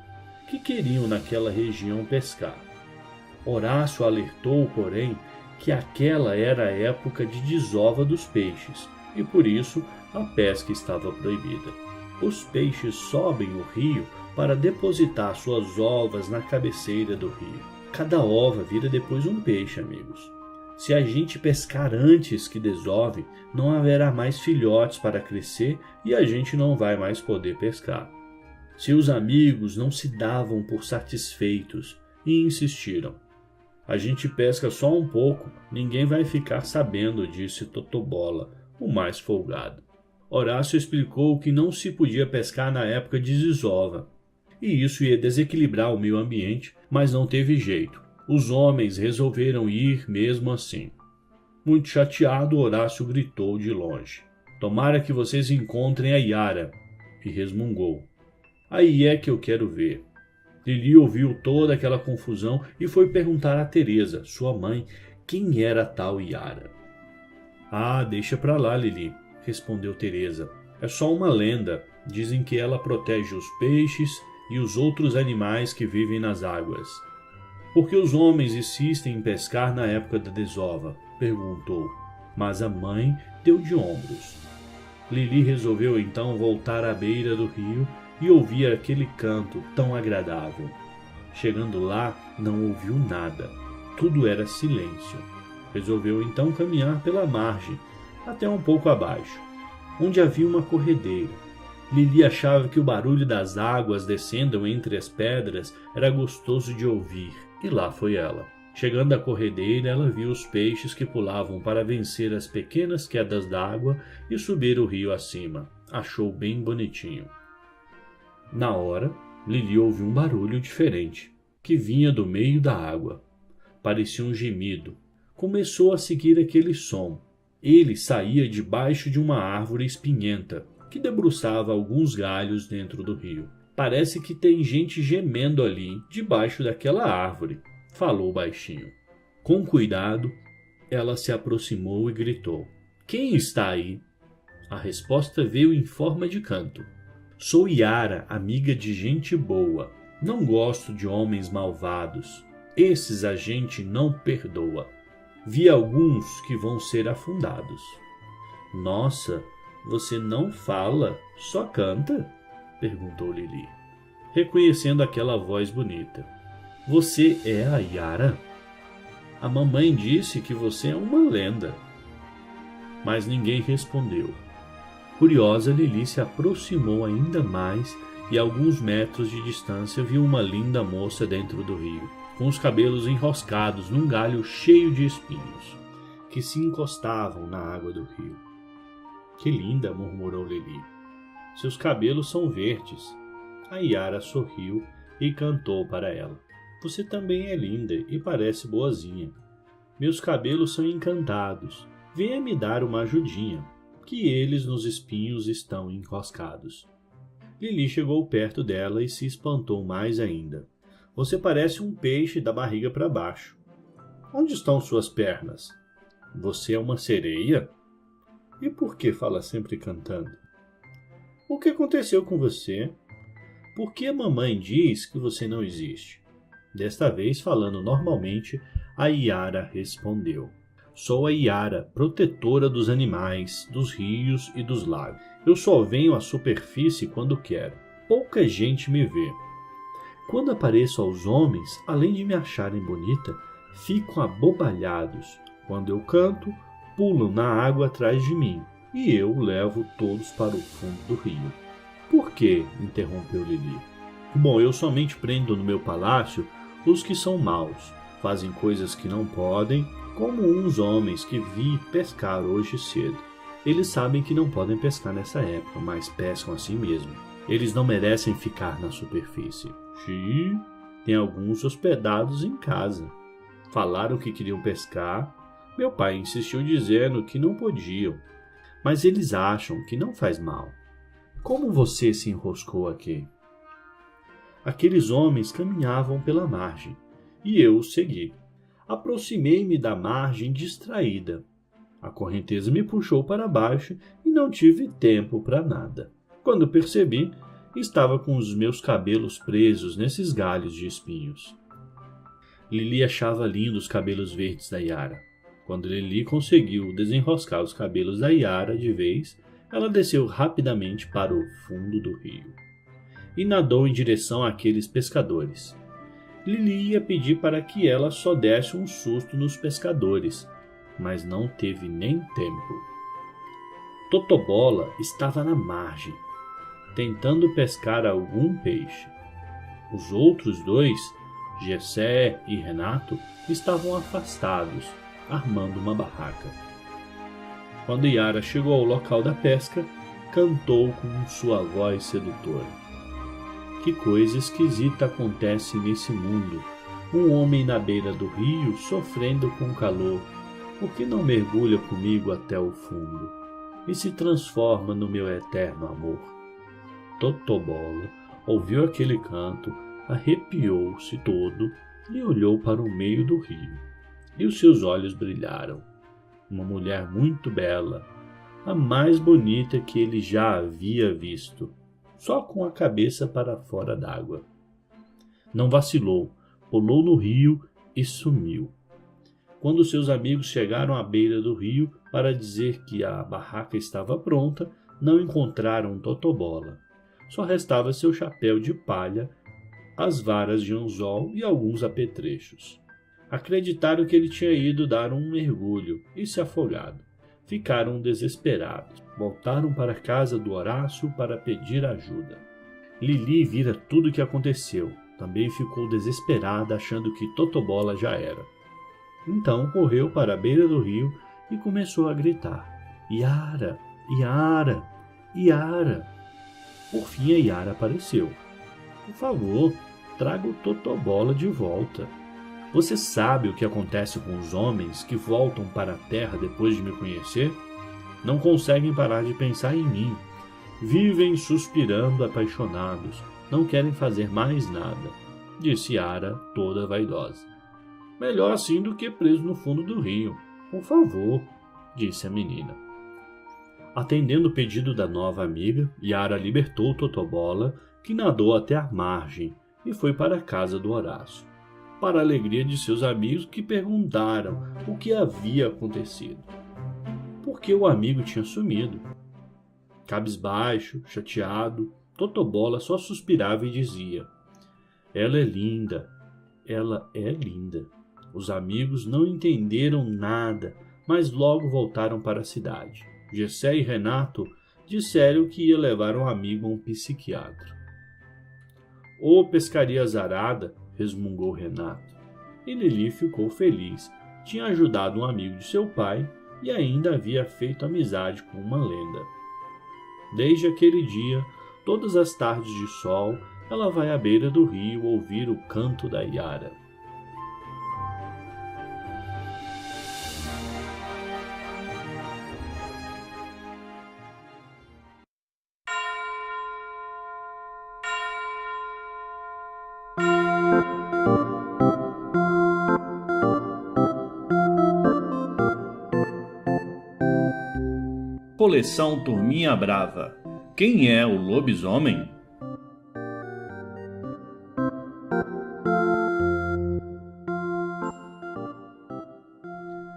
que queriam naquela região pescar. Horácio alertou, porém, que aquela era a época de desova dos peixes e por isso a pesca estava proibida. Os peixes sobem o rio para depositar suas ovas na cabeceira do rio. Cada ova vira depois um peixe, amigos. Se a gente pescar antes que desove, não haverá mais filhotes para crescer e a gente não vai mais poder pescar. Seus amigos não se davam por satisfeitos e insistiram. A gente pesca só um pouco, ninguém vai ficar sabendo, disse Totobola, o mais folgado. Horácio explicou que não se podia pescar na época de desova, e isso ia desequilibrar o meio ambiente, mas não teve jeito. Os homens resolveram ir mesmo assim. Muito chateado, Horácio gritou de longe. Tomara que vocês encontrem a Iara, e resmungou. Aí é que eu quero ver. Lili ouviu toda aquela confusão e foi perguntar a Teresa, sua mãe, quem era a tal Iara. Ah, deixa pra lá, Lili, respondeu Teresa. É só uma lenda. Dizem que ela protege os peixes e os outros animais que vivem nas águas. Por que os homens insistem em pescar na época da desova? Perguntou, mas a mãe deu de ombros. Lili resolveu então voltar à beira do rio e ouvir aquele canto tão agradável. Chegando lá, não ouviu nada. Tudo era silêncio. Resolveu então caminhar pela margem, até um pouco abaixo, onde havia uma corredeira. Lili achava que o barulho das águas descendo entre as pedras era gostoso de ouvir, e lá foi ela. Chegando à corredeira, ela viu os peixes que pulavam para vencer as pequenas quedas d'água e subir o rio acima. Achou bem bonitinho. Na hora, Lili ouviu um barulho diferente, que vinha do meio da água. Parecia um gemido. Começou a seguir aquele som. Ele saía debaixo de uma árvore espinhenta, que debruçava alguns galhos dentro do rio. Parece que tem gente gemendo ali, debaixo daquela árvore, falou baixinho. Com cuidado, ela se aproximou e gritou. Quem está aí? A resposta veio em forma de canto. Sou Iara, amiga de gente boa. Não gosto de homens malvados. Esses a gente não perdoa. Vi alguns que vão ser afundados. Nossa, Você não fala, só canta? Perguntou Lili, reconhecendo aquela voz bonita. Você é a Yara? A mamãe disse que você é uma lenda. Mas ninguém respondeu. Curiosa, Lili se aproximou ainda mais e a alguns metros de distância viu uma linda moça dentro do rio, com os cabelos enroscados num galho cheio de espinhos, que se encostavam na água do rio. Que linda, murmurou Lili. Seus cabelos são verdes. A Yara sorriu e cantou para ela. Você também é linda e parece boazinha. Meus cabelos são encantados. Venha me dar uma ajudinha, que eles nos espinhos estão enroscados. Lili chegou perto dela e se espantou mais ainda. Você parece um peixe da barriga para baixo. Onde estão suas pernas? Você é uma sereia? E por que fala sempre cantando? O que aconteceu com você? Por que a mamãe diz que você não existe? Desta vez, falando normalmente, a Yara respondeu. Sou a Yara, protetora dos animais, dos rios e dos lagos. Eu só venho à superfície quando quero. Pouca gente me vê. Quando apareço aos homens, além de me acharem bonita, ficam abobalhados. Quando eu canto, pulam na água atrás de mim e eu levo todos para o fundo do rio. Por quê? Interrompeu Lili. Bom, eu somente prendo no meu palácio os que são maus, fazem coisas que não podem, como uns homens que vi pescar hoje cedo. Eles sabem que não podem pescar nessa época, mas pescam assim mesmo. Eles não merecem ficar na superfície. Xiii, tem alguns hospedados em casa. Falaram que queriam pescar. Meu pai insistiu dizendo que não podiam, mas eles acham que não faz mal. Como você se enroscou aqui? Aqueles homens caminhavam pela margem, e eu os segui. Aproximei-me da margem distraída. A correnteza me puxou para baixo e não tive tempo para nada. Quando percebi, estava com os meus cabelos presos nesses galhos de espinhos. Lili achava lindos os cabelos verdes da Yara. Quando Lili conseguiu desenroscar os cabelos da Yara de vez, ela desceu rapidamente para o fundo do rio e nadou em direção àqueles pescadores. Lili ia pedir para que ela só desse um susto nos pescadores, mas não teve nem tempo. Totobola estava na margem, tentando pescar algum peixe. Os outros dois, Gessé e Renato, estavam afastados, armando uma barraca. Quando Yara chegou ao local da pesca, cantou com sua voz sedutora. Que coisa esquisita acontece nesse mundo. Um homem na beira do rio sofrendo com calor. Por que não mergulha comigo até o fundo e se transforma no meu eterno amor? Totobola ouviu aquele canto, arrepiou-se todo e olhou para o meio do rio. E os seus olhos brilharam. Uma mulher muito bela, a mais bonita que ele já havia visto, só com a cabeça para fora d'água. Não vacilou, pulou no rio e sumiu. Quando seus amigos chegaram à beira do rio para dizer que a barraca estava pronta, não encontraram Totobola. Só restava seu chapéu de palha, as varas de anzol e alguns apetrechos. Acreditaram que ele tinha ido dar um mergulho e se afogado. Ficaram desesperados. Voltaram para a casa do Horácio para pedir ajuda. Lili vira tudo o que aconteceu. Também ficou desesperada, achando que Totobola já era. Então correu para a beira do rio e começou a gritar. Yara, Yara, Yara. Por fim a Yara apareceu. Por favor, traga o Totobola de volta. Você sabe o que acontece com os homens que voltam para a terra depois de me conhecer? Não conseguem parar de pensar em mim. Vivem suspirando apaixonados. Não querem fazer mais nada, disse Yara, toda vaidosa. Melhor assim do que preso no fundo do rio. Por favor, disse a menina. Atendendo o pedido da nova amiga, Yara libertou Totobola, que nadou até a margem e foi para a casa do Horácio, para a alegria de seus amigos que perguntaram o que havia acontecido. Por que o amigo tinha sumido? Cabisbaixo, chateado, Totobola só suspirava e dizia: ela é linda, ela é linda. Os amigos não entenderam nada, mas logo voltaram para a cidade. Gessé e Renato disseram que ia levar um amigo a um psiquiatra. Ô pescaria azarada, resmungou Renato. E Lili ficou feliz. Tinha ajudado um amigo de seu pai e ainda havia feito amizade com uma lenda. Desde aquele dia, todas as tardes de sol, ela vai à beira do rio ouvir o canto da Iara. Coleção Turminha Brava. Quem é o lobisomem?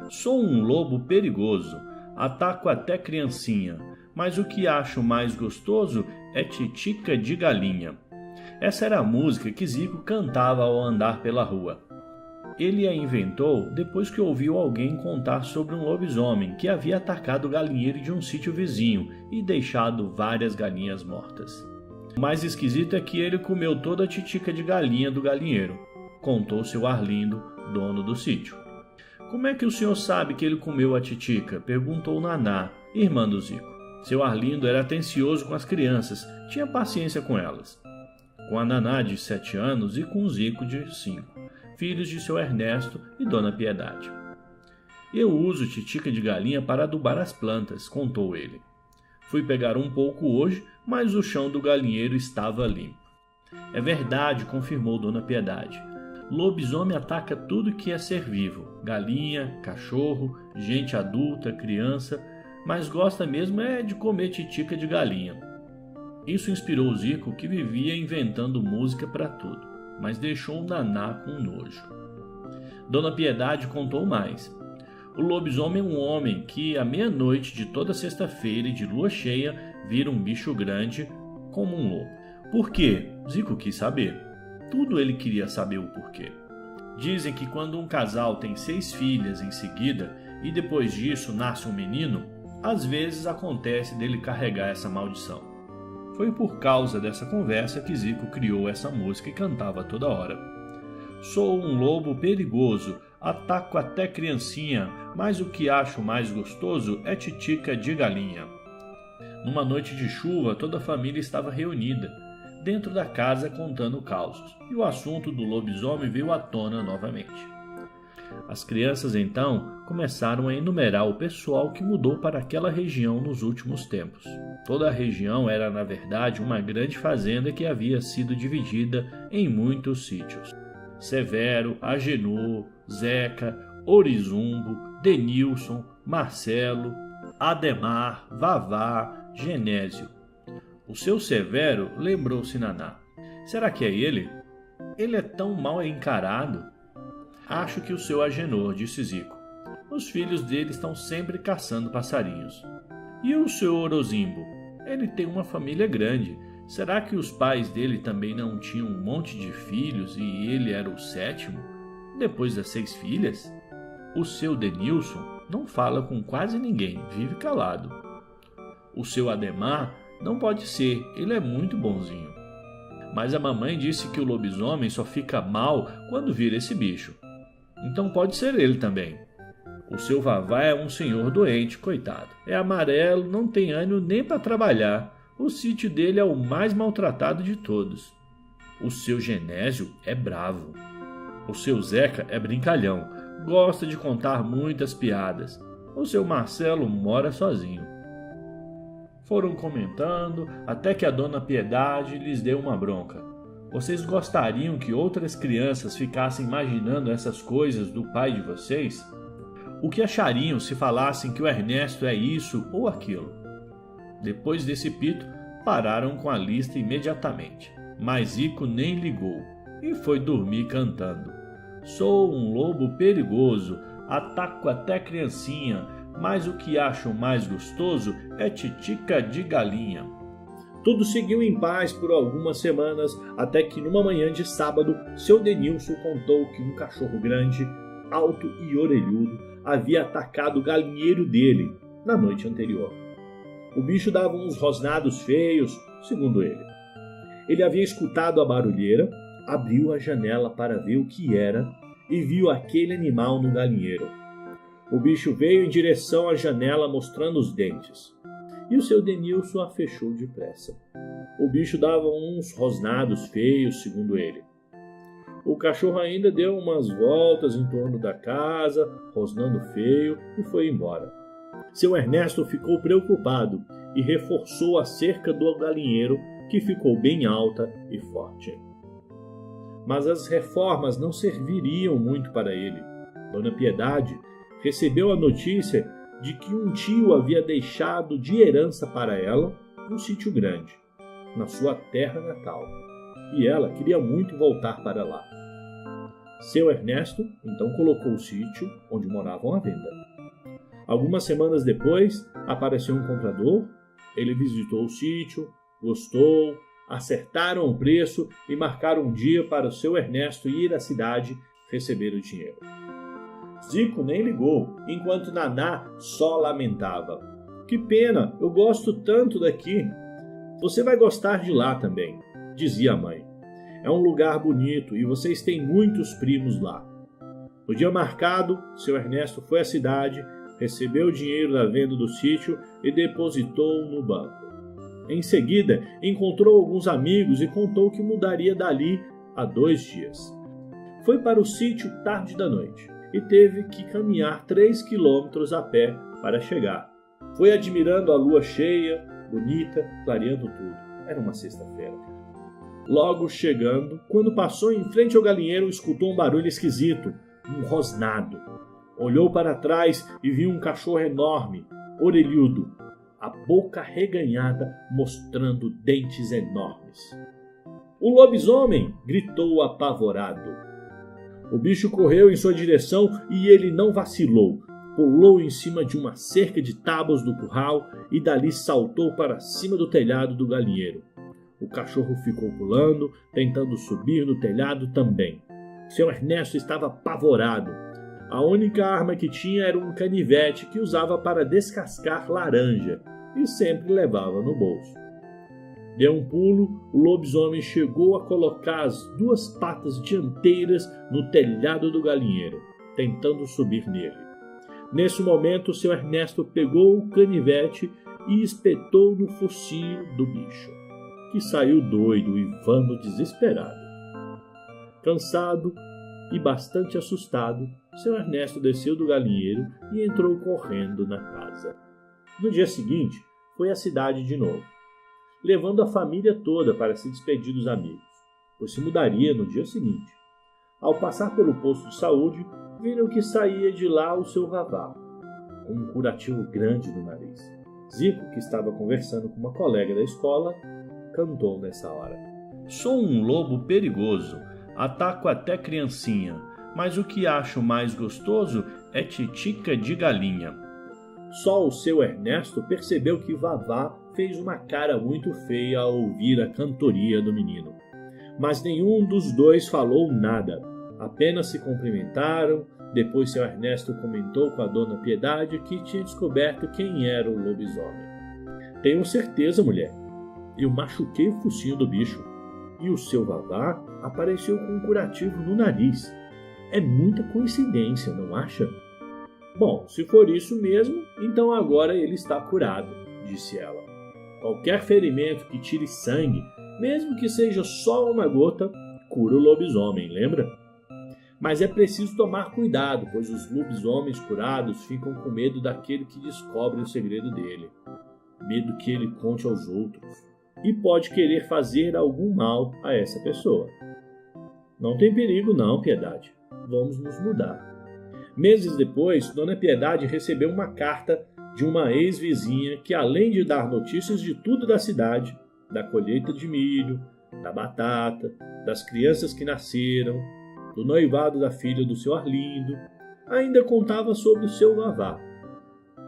Sou um lobo perigoso, ataco até criancinha, mas o que acho mais gostoso é titica de galinha. Essa era a música que Zico cantava ao andar pela rua. Ele a inventou depois que ouviu alguém contar sobre um lobisomem que havia atacado o galinheiro de um sítio vizinho e deixado várias galinhas mortas. O mais esquisito é que ele comeu toda a titica de galinha do galinheiro, contou seu Arlindo, dono do sítio. Como é que o senhor sabe que ele comeu a titica? Perguntou Naná, irmã do Zico. Seu Arlindo era atencioso com as crianças, tinha paciência com elas. Com a Naná de 7 anos e com o Zico de 5. Filhos de seu Ernesto e Dona Piedade. Eu uso titica de galinha para adubar as plantas, contou ele. Fui pegar um pouco hoje, mas o chão do galinheiro estava limpo. É verdade, confirmou Dona Piedade. Lobisomem ataca tudo que é ser vivo, galinha, cachorro, gente adulta, criança, mas gosta mesmo é de comer titica de galinha. Isso inspirou Zico, que vivia inventando música para tudo, mas deixou o Naná com nojo. Dona Piedade contou mais. O lobisomem é um homem que, à meia-noite de toda sexta-feira e de lua cheia, vira um bicho grande como um lobo. Por quê? Zico quis saber. Tudo ele queria saber o porquê. Dizem que quando um casal tem 6 filhas em seguida e depois disso nasce um menino, às vezes acontece dele carregar essa maldição. Foi por causa dessa conversa que Zico criou essa música e cantava toda hora. Sou um lobo perigoso, ataco até criancinha, mas o que acho mais gostoso é titica de galinha. Numa noite de chuva, toda a família estava reunida, dentro da casa contando causos, e o assunto do lobisomem veio à tona novamente. As crianças então começaram a enumerar o pessoal que mudou para aquela região nos últimos tempos. Toda a região era, na verdade, uma grande fazenda que havia sido dividida em muitos sítios. Severo, Agenor, Zeca, Orizumbo, Denilson, Marcelo, Ademar, Vavá, Genésio. O seu Severo lembrou-se Naná. Será que é ele? Ele é tão mal encarado. Acho que o seu Agenor, disse Zico. Os filhos dele estão sempre caçando passarinhos. E o seu Orozimbo? Ele tem uma família grande. Será que os pais dele também não tinham um monte de filhos e ele era o 7º? Depois das 6 filhas? O seu Denilson não fala com quase ninguém, vive calado. O seu Ademar não pode ser, ele é muito bonzinho. Mas a mamãe disse que o lobisomem só fica mal quando vira esse bicho. Então pode ser ele também. O seu Vavá é um senhor doente, coitado. É amarelo, não tem ânimo nem para trabalhar. O sítio dele é o mais maltratado de todos. O seu Genésio é bravo. O seu Zeca é brincalhão, gosta de contar muitas piadas. O seu Marcelo mora sozinho. Foram comentando até que a Dona Piedade lhes deu uma bronca. Vocês gostariam que outras crianças ficassem imaginando essas coisas do pai de vocês? O que achariam se falassem que o Ernesto é isso ou aquilo? Depois desse pito, pararam com a lista imediatamente. Mas Zico nem ligou e foi dormir cantando. Sou um lobo perigoso, ataco até criancinha, mas o que acho mais gostoso é titica de galinha. Tudo seguiu em paz por algumas semanas, até que numa manhã de sábado, seu Denilson contou que um cachorro grande, alto e orelhudo, havia atacado o galinheiro dele na noite anterior. O bicho dava uns rosnados feios, segundo ele. Ele havia escutado a barulheira, abriu a janela para ver o que era e viu aquele animal no galinheiro. O bicho veio em direção à janela mostrando os dentes. E o seu Denilson a fechou depressa. O bicho dava uns rosnados feios, segundo ele. O cachorro ainda deu umas voltas em torno da casa, rosnando feio, e foi embora. Seu Ernesto ficou preocupado e reforçou a cerca do galinheiro, que ficou bem alta e forte. Mas as reformas não serviriam muito para ele. Dona Piedade recebeu a notícia de que um tio havia deixado de herança para ela um sítio grande, na sua terra natal, e ela queria muito voltar para lá. Seu Ernesto então colocou o sítio onde moravam à venda. Algumas semanas depois, apareceu um comprador, ele visitou o sítio, gostou, acertaram o preço e marcaram um dia para o seu Ernesto ir à cidade receber o dinheiro. Zico nem ligou, enquanto Naná só lamentava. Que pena, eu gosto tanto daqui. Você vai gostar de lá também, dizia a mãe. É um lugar bonito e vocês têm muitos primos lá. No dia marcado, seu Ernesto foi à cidade, recebeu o dinheiro da venda do sítio e depositou no banco. Em seguida, encontrou alguns amigos e contou que mudaria dali a 2 dias. Foi para o sítio tarde da noite e teve que caminhar 3 quilômetros a pé para chegar. Foi admirando a lua cheia, bonita, clareando tudo. Era uma sexta-feira. Logo chegando, quando passou em frente ao galinheiro, escutou um barulho esquisito, um rosnado. Olhou para trás e viu um cachorro enorme, orelhudo, a boca reganhada, mostrando dentes enormes. O lobisomem! Gritou apavorado. O bicho correu em sua direção e ele não vacilou. Pulou em cima de uma cerca de tábuas do curral e dali saltou para cima do telhado do galinheiro. O cachorro ficou pulando, tentando subir no telhado também. Seu Ernesto estava apavorado. A única arma que tinha era um canivete que usava para descascar laranja e sempre levava no bolso. Deu um pulo, o lobisomem chegou a colocar as 2 patas dianteiras no telhado do galinheiro, tentando subir nele. Nesse momento, seu Ernesto pegou o canivete e espetou no focinho do bicho, que saiu doido e vando desesperado. Cansado e bastante assustado, seu Ernesto desceu do galinheiro e entrou correndo na casa. No dia seguinte, foi à cidade de novo, levando a família toda para se despedir dos amigos, pois se mudaria no dia seguinte. Ao passar pelo posto de saúde, viram que saía de lá o seu Vavá, com um curativo grande no nariz. Zico, que estava conversando com uma colega da escola, cantou nessa hora. Sou um lobo perigoso, ataco até criancinha, mas o que acho mais gostoso é titica de galinha. Só o seu Ernesto percebeu que Vavá fez uma cara muito feia ao ouvir a cantoria do menino. Mas nenhum dos dois falou nada, apenas se cumprimentaram. Depois seu Ernesto comentou com a dona Piedade que tinha descoberto quem era o lobisomem. Tenho certeza, mulher, eu machuquei o focinho do bicho e o seu Vavá apareceu com um curativo no nariz. É muita coincidência, não acha? Bom, se for isso mesmo, então agora ele está curado, disse ela. Qualquer ferimento que tire sangue, mesmo que seja só uma gota, cura o lobisomem, lembra? Mas é preciso tomar cuidado, pois os lobisomens curados ficam com medo daquele que descobre o segredo dele. Medo que ele conte aos outros. E pode querer fazer algum mal a essa pessoa. Não tem perigo não, Piedade. Vamos nos mudar. Meses depois, Dona Piedade recebeu uma carta de uma ex-vizinha que, além de dar notícias de tudo da cidade, da colheita de milho, da batata, das crianças que nasceram, do noivado da filha do seu Arlindo, ainda contava sobre o seu Vavá.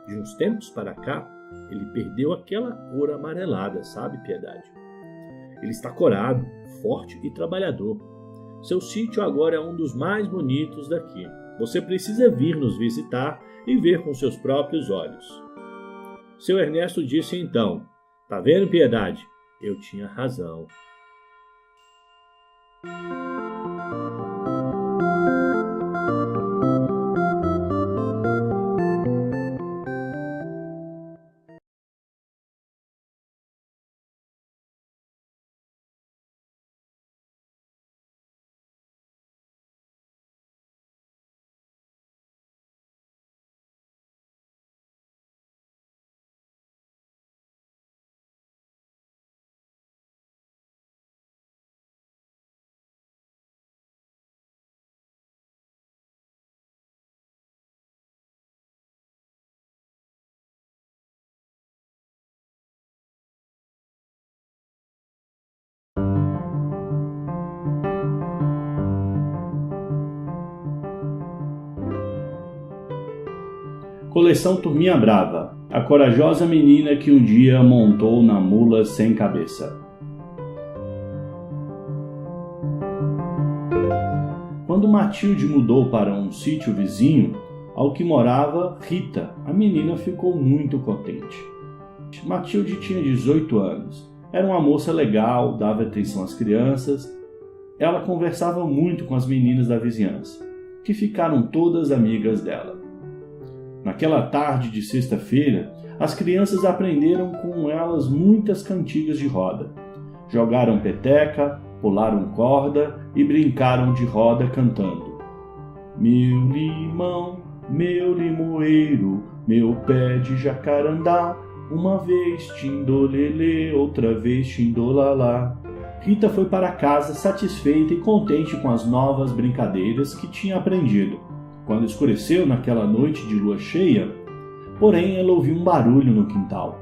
De uns tempos para cá, ele perdeu aquela cor amarelada, sabe, Piedade? Ele está corado, forte e trabalhador. Seu sítio agora é um dos mais bonitos daqui. Você precisa vir nos visitar e ver com seus próprios olhos. Seu Ernesto disse então: Tá vendo, Piedade? Eu tinha razão. Coleção Turminha Brava, a corajosa menina que um dia montou na mula sem cabeça. Quando Matilde mudou para um sítio vizinho, ao que morava Rita, a menina ficou muito contente. Matilde tinha 18 anos, era uma moça legal, dava atenção às crianças. Ela conversava muito com as meninas da vizinhança, que ficaram todas amigas dela. Naquela tarde de sexta-feira, as crianças aprenderam com elas muitas cantigas de roda. Jogaram peteca, pularam corda e brincaram de roda cantando: Meu limão, meu limoeiro, meu pé de jacarandá, uma vez tindolelê, outra vez tindolalá. Rita foi para casa satisfeita e contente com as novas brincadeiras que tinha aprendido. Quando escureceu naquela noite de lua cheia, porém ela ouviu um barulho no quintal.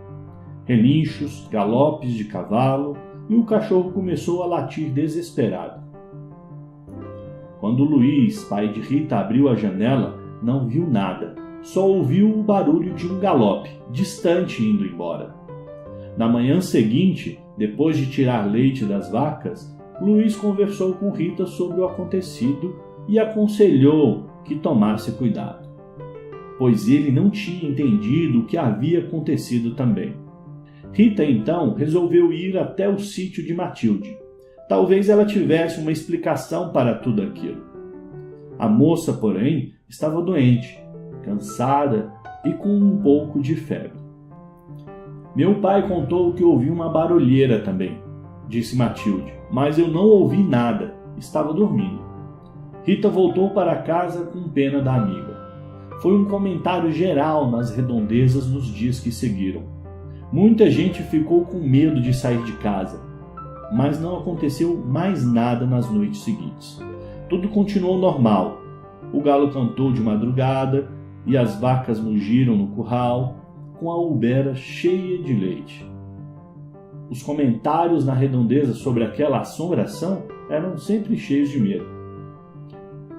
Relinchos, galopes de cavalo, e o cachorro começou a latir desesperado. Quando Luiz, pai de Rita, abriu a janela, não viu nada, só ouviu o barulho de um galope, distante indo embora. Na manhã seguinte, depois de tirar leite das vacas, Luiz conversou com Rita sobre o acontecido e aconselhou que tomasse cuidado, pois ele não tinha entendido o que havia acontecido também. Rita, então, resolveu ir até o sítio de Matilde. Talvez ela tivesse uma explicação para tudo aquilo. A moça, porém, estava doente, cansada e com um pouco de febre. Meu pai contou que ouviu uma barulheira também, disse Matilde, mas eu não ouvi nada, estava dormindo. Rita voltou para casa com pena da amiga. Foi um comentário geral nas redondezas nos dias que seguiram. Muita gente ficou com medo de sair de casa, mas não aconteceu mais nada nas noites seguintes. Tudo continuou normal. O galo cantou de madrugada e as vacas mugiram no curral, com a ubera cheia de leite. Os comentários na redondeza sobre aquela assombração eram sempre cheios de medo.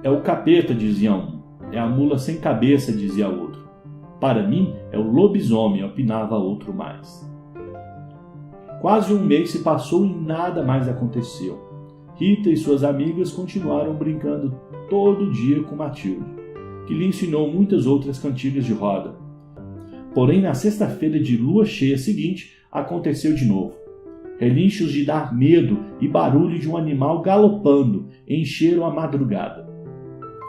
É o capeta, dizia um. É a mula sem cabeça, dizia outro. Para mim, é o lobisomem, opinava outro mais. Quase um mês se passou e nada mais aconteceu. Rita e suas amigas continuaram brincando todo dia com Matilde, que lhe ensinou muitas outras cantigas de roda. Porém, na sexta-feira de lua cheia seguinte, aconteceu de novo. Relinchos de dar medo e barulho de um animal galopando encheram a madrugada.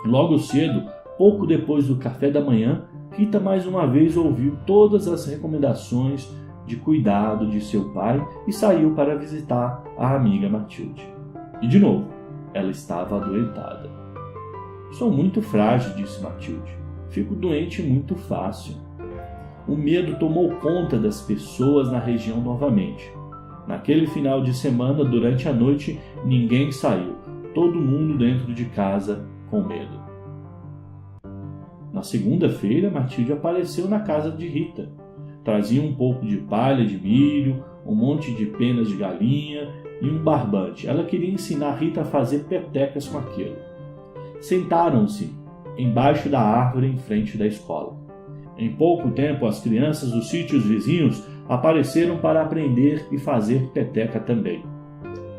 Logo cedo, pouco depois do café da manhã, Rita mais uma vez ouviu todas as recomendações de cuidado de seu pai e saiu para visitar a amiga Matilde. E de novo, ela estava adoentada. Sou muito frágil, disse Matilde. Fico doente muito fácil. O medo tomou conta das pessoas na região novamente. Naquele final de semana, durante a noite, ninguém saiu. Todo mundo dentro de casa com medo. Na segunda-feira, Matilde apareceu na casa de Rita. Trazia um pouco de palha de milho, um monte de penas de galinha e um barbante. Ela queria ensinar Rita a fazer petecas com aquilo. Sentaram-se embaixo da árvore em frente da escola. Em pouco tempo, as crianças dos sítios vizinhos apareceram para aprender e fazer peteca também.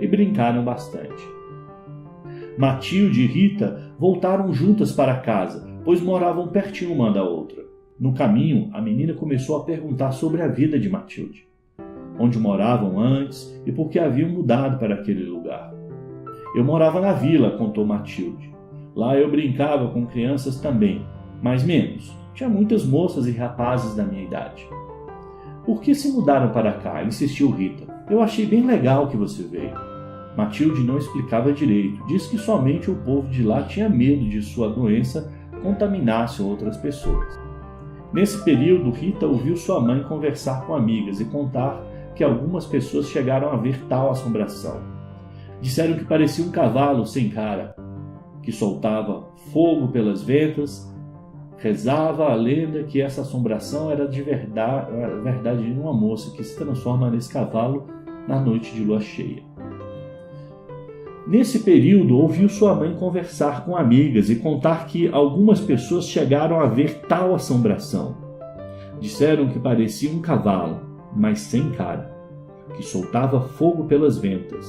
E brincaram bastante. Matilde e Rita voltaram juntas para casa, pois moravam pertinho uma da outra. No caminho, a menina começou a perguntar sobre a vida de Matilde, onde moravam antes e por que haviam mudado para aquele lugar. Eu morava na vila, contou Matilde. Lá eu brincava com crianças também, mas menos. Tinha muitas moças e rapazes da minha idade. Por que se mudaram para cá? Insistiu Rita. Eu achei bem legal que você veio. Matilde não explicava direito. Disse que somente o povo de lá tinha medo de sua doença contaminasse outras pessoas. Nesse período, Rita ouviu sua mãe conversar com amigas e contar que algumas pessoas chegaram a ver tal assombração. Disseram que parecia um cavalo sem cara, que soltava fogo pelas ventas. Rezava a lenda que essa assombração era de verdade de uma moça que se transforma nesse cavalo na noite de lua cheia. Nesse período, ouviu sua mãe conversar com amigas e contar que algumas pessoas chegaram a ver tal assombração. Disseram que parecia um cavalo, mas sem cara, que soltava fogo pelas ventas.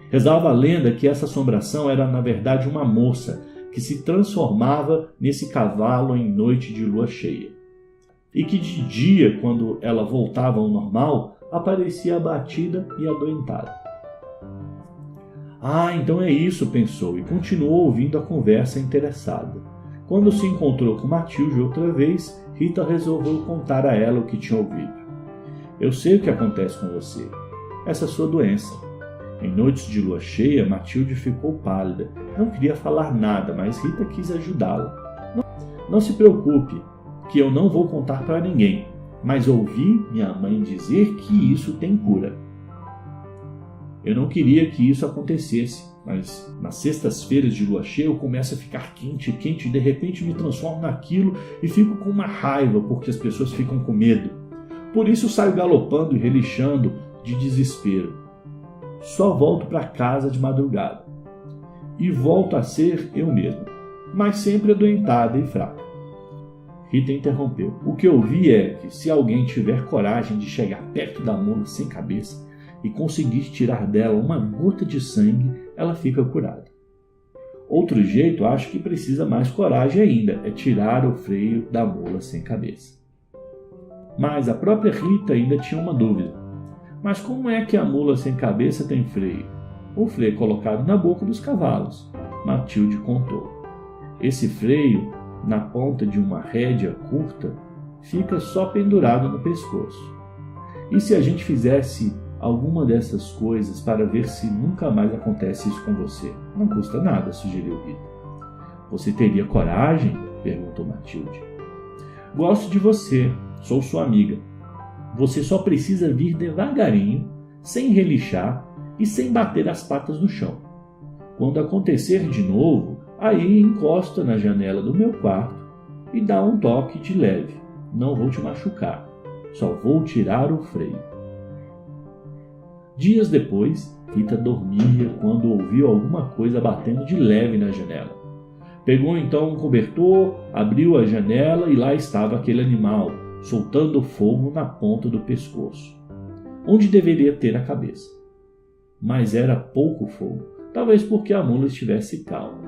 Rezava a lenda que essa assombração era na verdade uma moça que se transformava nesse cavalo em noite de lua cheia. E que de dia, quando ela voltava ao normal, aparecia abatida e adoentada. Ah, então é isso, pensou, e continuou ouvindo a conversa interessada. Quando se encontrou com Matilde outra vez, Rita resolveu contar a ela o que tinha ouvido. Eu sei o que acontece com você. Essa sua doença. Em noites de lua cheia, Matilde ficou pálida. Não queria falar nada, mas Rita quis ajudá-la. Não se preocupe, que eu não vou contar para ninguém, mas ouvi minha mãe dizer que isso tem cura. Eu não queria que isso acontecesse, mas nas sextas-feiras de lua cheia eu começo a ficar quente e de repente me transformo naquilo e fico com uma raiva porque as pessoas ficam com medo. Por isso saio galopando e relixando de desespero. Só volto para casa de madrugada. E volto a ser eu mesmo, mas sempre adoentada e fraca. Rita interrompeu. O que eu vi é que se alguém tiver coragem de chegar perto da mula sem cabeça e conseguir tirar dela uma gota de sangue, ela fica curada. Outro jeito, acho que precisa mais coragem ainda, é tirar o freio da mula sem cabeça. Mas a própria Rita ainda tinha uma dúvida. Mas como é que a mula sem cabeça tem freio? O freio é colocado na boca dos cavalos. Matilde contou. Esse freio, na ponta de uma rédea curta, fica só pendurado no pescoço. E se a gente fizesse alguma dessas coisas para ver se nunca mais acontece isso com você? Não custa nada, sugeriu Rita. Você teria coragem? Perguntou Matilde. Gosto de você, sou sua amiga. Você só precisa vir devagarinho, sem relixar e sem bater as patas no chão. Quando acontecer de novo, aí encosta na janela do meu quarto e dá um toque de leve. Não vou te machucar, só vou tirar o freio. Dias depois, Rita dormia quando ouviu alguma coisa batendo de leve na janela. Pegou então um cobertor, abriu a janela e lá estava aquele animal, soltando fogo na ponta do pescoço, onde deveria ter a cabeça. Mas era pouco fogo, talvez porque a mula estivesse calma.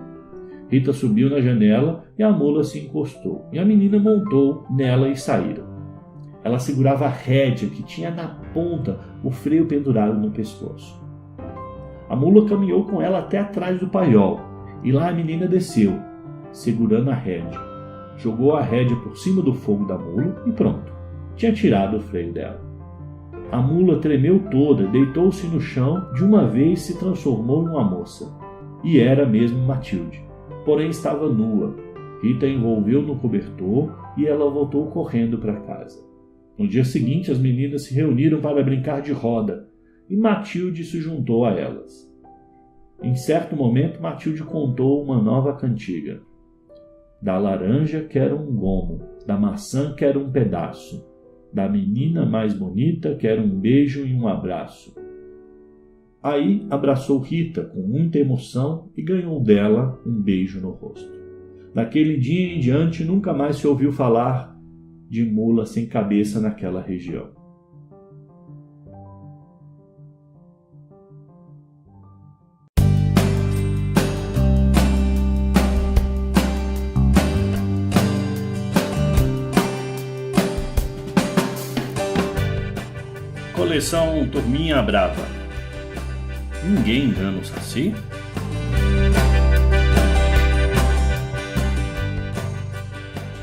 Rita subiu na janela e a mula se encostou, e a menina montou nela e saíram. Ela segurava a rédea que tinha na ponta o freio pendurado no pescoço. A mula caminhou com ela até atrás do paiol, e lá a menina desceu, segurando a rédea. Jogou a rédea por cima do fogo da mula e pronto, tinha tirado o freio dela. A mula tremeu toda, deitou-se no chão, de uma vez se transformou em uma moça. E era mesmo Matilde, porém estava nua. Rita a envolveu no cobertor e ela voltou correndo para casa. No dia seguinte, as meninas se reuniram para brincar de roda e Matilde se juntou a elas. Em certo momento, Matilde contou uma nova cantiga. Da laranja quero um gomo, da maçã quero um pedaço, da menina mais bonita quero um beijo e um abraço. Aí abraçou Rita com muita emoção e ganhou dela um beijo no rosto. Daquele dia em diante nunca mais se ouviu falar de mula sem cabeça naquela região. Coleção Turminha Brava. Ninguém engana o Saci?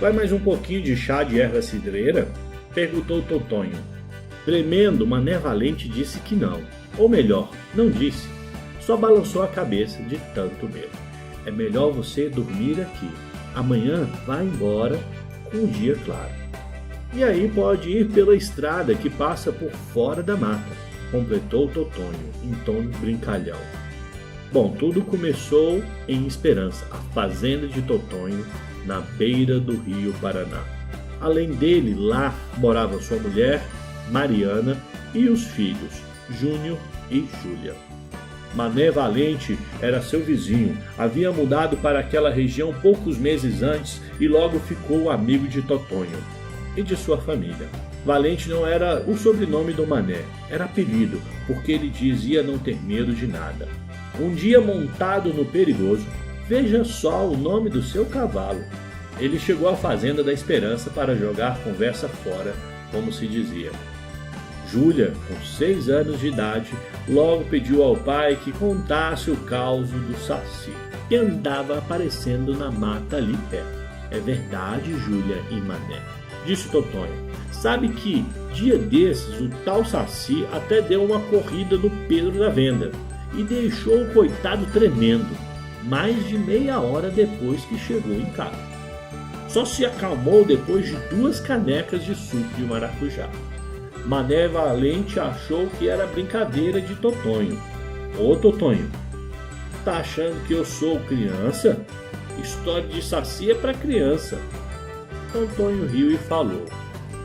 Vai mais um pouquinho de chá de erva cidreira? Perguntou Tontonho. Tremendo, Mané Valente disse que não. Ou melhor, não disse. Só balançou a cabeça de tanto medo. É melhor você dormir aqui. Amanhã vá embora com o dia claro. E aí pode ir pela estrada que passa por fora da mata, completou Tontonho em tom brincalhão. Bom, tudo começou em Esperança, a fazenda de Tontonho, na beira do rio Paraná. Além dele, lá moravam sua mulher, Mariana, e os filhos, Júnior e Júlia. Mané Valente era seu vizinho, havia mudado para aquela região poucos meses antes e logo ficou amigo de Tontonho e de sua família. Valente não era o sobrenome do Mané, era apelido, porque ele dizia não ter medo de nada. Um dia, montado no Perigoso, veja só o nome do seu cavalo. Ele chegou à fazenda da Esperança para jogar conversa fora, como se dizia. Júlia, com 6 anos de idade, logo pediu ao pai que contasse o caos do Saci, que andava aparecendo na mata ali perto. É verdade, Júlia e Mané, disse Tontonho. Sabe que, dia desses, o tal Saci até deu uma corrida no Pedro da Venda e deixou o coitado tremendo, mais de meia hora depois que chegou em casa. Só se acalmou depois de 2 canecas de suco de maracujá. Mané Valente achou que era brincadeira de Tontonho. Ô Tontonho, tá achando que eu sou criança? História de Saci é pra criança. Tontonho riu e falou.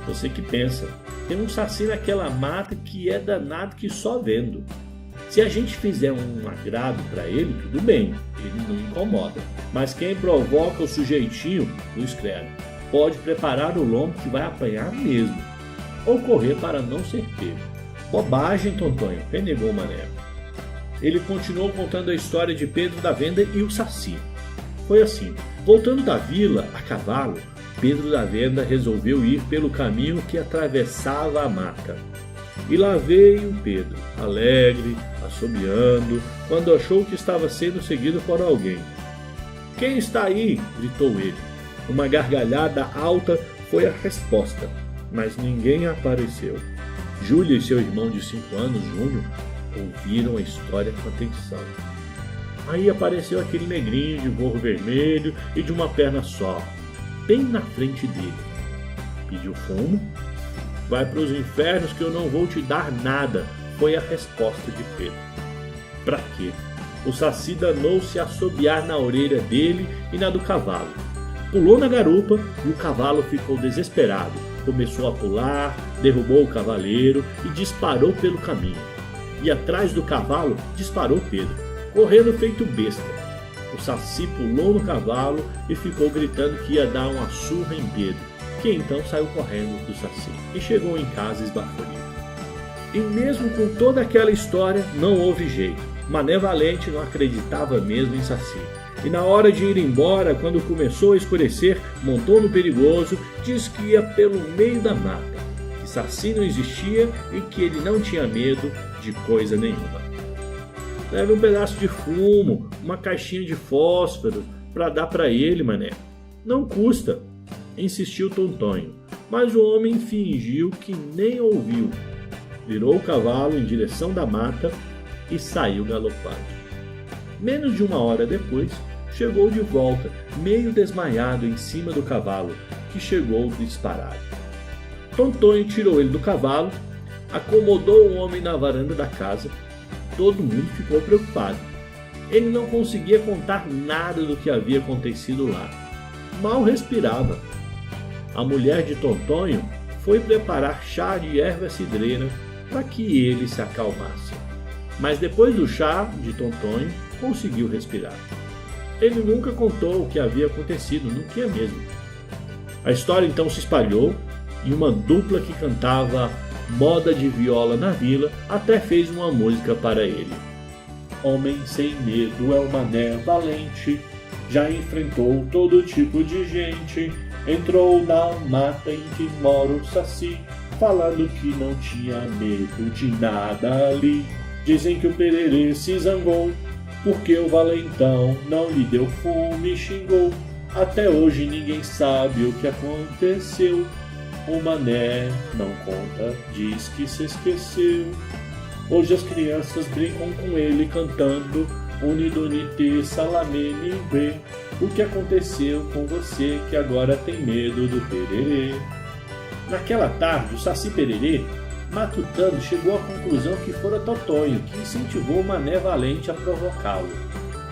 Você que pensa, tem um Saci naquela mata que é danado que só vendo. Se a gente fizer um agrado para ele, tudo bem, ele não incomoda. Mas quem provoca o sujeitinho, não escreve. Pode preparar o lombo que vai apanhar mesmo, ou correr para não ser pego. Bobagem, Tontonho, renegou Mané. Ele continuou contando a história de Pedro da Venda e o Saci. Foi assim, voltando da vila a cavalo, Pedro da Venda resolveu ir pelo caminho que atravessava a mata. E lá veio Pedro, alegre, assobiando, quando achou que estava sendo seguido por alguém. Quem está aí? Gritou ele. Uma gargalhada alta foi a resposta, mas ninguém apareceu. Júlia e seu irmão de 5 anos, Júnior, ouviram a história com atenção. Aí apareceu aquele negrinho de gorro vermelho e de uma perna só, bem na frente dele. Pediu fumo? Vai para os infernos que eu não vou te dar nada, foi a resposta de Pedro. Pra quê? O Saci danou-se a assobiar na orelha dele e na do cavalo. Pulou na garupa e o cavalo ficou desesperado. Começou a pular, derrubou o cavaleiro e disparou pelo caminho. E atrás do cavalo disparou Pedro, correndo feito besta. O Saci pulou no cavalo e ficou gritando que ia dar uma surra em Pedro, que então saiu correndo do Saci e chegou em casa esbaforido. E mesmo com toda aquela história, não houve jeito. Mané Valente não acreditava mesmo em Saci. E na hora de ir embora, quando começou a escurecer, montou no Perigoso, disse que ia pelo meio da mata, que Saci não existia e que ele não tinha medo de coisa nenhuma. Leve um pedaço de fumo, uma caixinha de fósforo para dar para ele, Mané. Não custa, insistiu Tontonho, mas o homem fingiu que nem ouviu. Virou o cavalo em direção da mata e saiu galopando. Menos de 1 hora depois, chegou de volta, meio desmaiado em cima do cavalo, que chegou disparado. Tontonho tirou ele do cavalo, acomodou o homem na varanda da casa. Todo mundo ficou preocupado. Ele não conseguia contar nada do que havia acontecido lá. Mal respirava. A mulher de Tontonho foi preparar chá de erva cidreira para que ele se acalmasse. Mas depois do chá de Tontonho, conseguiu respirar. Ele nunca contou o que havia acontecido, não tinha mesmo. A história então se espalhou e uma dupla que cantava moda de viola na vila até fez uma música para ele. Homem sem medo é o mané valente, já enfrentou todo tipo de gente, entrou na mata em que mora o Saci, falando que não tinha medo de nada ali. Dizem que o Pererê se zangou, porque o valentão não lhe deu fumo e xingou. Até hoje ninguém sabe o que aconteceu. O mané não conta, diz que se esqueceu. Hoje as crianças brincam com ele cantando Unidunité salamé nimbré. O que aconteceu com você que agora tem medo do Pererê? Naquela tarde, o Saci Pererê, matutando, chegou à conclusão que fora Tontonho que incentivou o mané valente a provocá-lo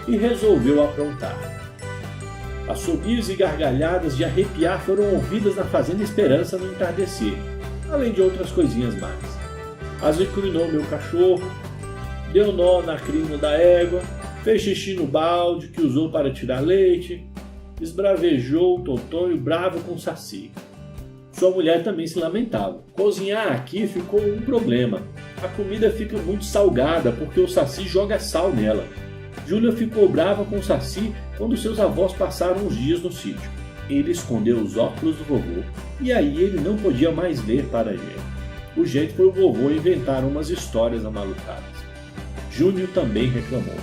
e resolveu aprontar. Assobios e gargalhadas de arrepiar foram ouvidas na Fazenda Esperança no entardecer, além de outras coisinhas mais. Azucrinou meu cachorro, deu nó na crina da égua, fez xixi no balde que usou para tirar leite, esbravejou o Tontonho bravo com o Saci. Sua mulher também se lamentava. Cozinhar aqui ficou um problema. A comida fica muito salgada porque o Saci joga sal nela. Júlia ficou brava com o Saci quando seus avós passaram uns dias no sítio. Ele escondeu os óculos do vovô e aí ele não podia mais ver para ele. O jeito foi o vovô inventar umas histórias amalucadas. Júnior também reclamou.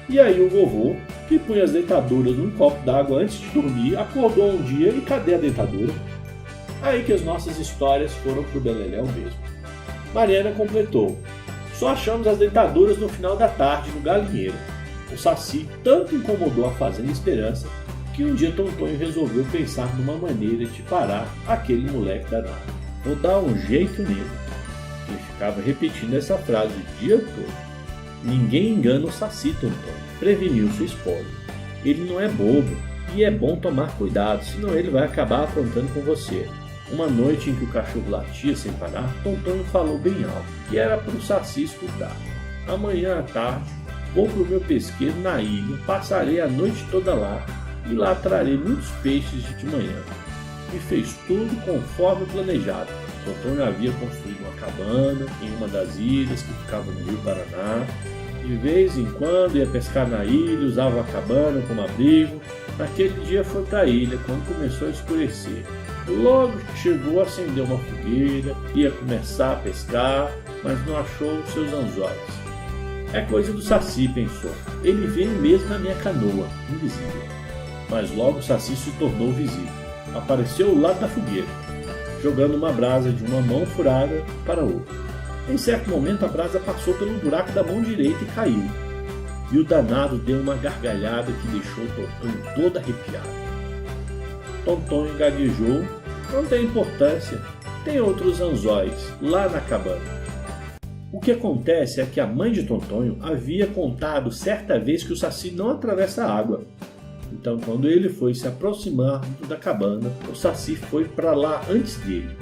E aí o vovô, que punha as dentaduras num copo d'água antes de dormir, acordou um dia e cadê a dentadura? Aí que as nossas histórias foram pro beleléu mesmo. Mariana completou. Só achamos as dentaduras no final da tarde no galinheiro. O Saci tanto incomodou a Fazenda Esperança que um dia Tontonho resolveu pensar numa maneira de parar aquele moleque danado. Vou dar um jeito nele. Ele ficava repetindo essa frase o dia todo. Ninguém engana o Saci, Tontonho. Preveniu sua esposa. Ele não é bobo e é bom tomar cuidado, senão ele vai acabar aprontando com você. Uma noite em que o cachorro latia sem parar, Tontonho falou bem alto, que era para o Saci escutar. Amanhã à tarde, vou para o meu pesqueiro na ilha, passarei a noite toda lá e lá trarei muitos peixes de manhã. E fez tudo conforme planejado. Tontonho havia construído uma cabana em uma das ilhas que ficava no Rio Paraná. De vez em quando ia pescar na ilha, usava a cabana como abrigo. Naquele dia foi para a ilha quando começou a escurecer. Logo que chegou, acendeu uma fogueira, ia começar a pescar, mas não achou seus anzóis. É coisa do Saci, pensou. Ele veio mesmo na minha canoa, invisível. Mas logo o Saci se tornou visível. Apareceu ao lado da fogueira, jogando uma brasa de uma mão furada para a outra. Em certo momento a brasa passou pelo buraco da mão direita e caiu. E o danado deu uma gargalhada que deixou o Tontonho todo arrepiado. Tontonho gaguejou. Não tem importância, tem outros anzóis lá na cabana. O que acontece é que a mãe de Tontonho havia contado certa vez que o Saci não atravessa a água. Então, quando ele foi se aproximar da cabana, o Saci foi para lá antes dele,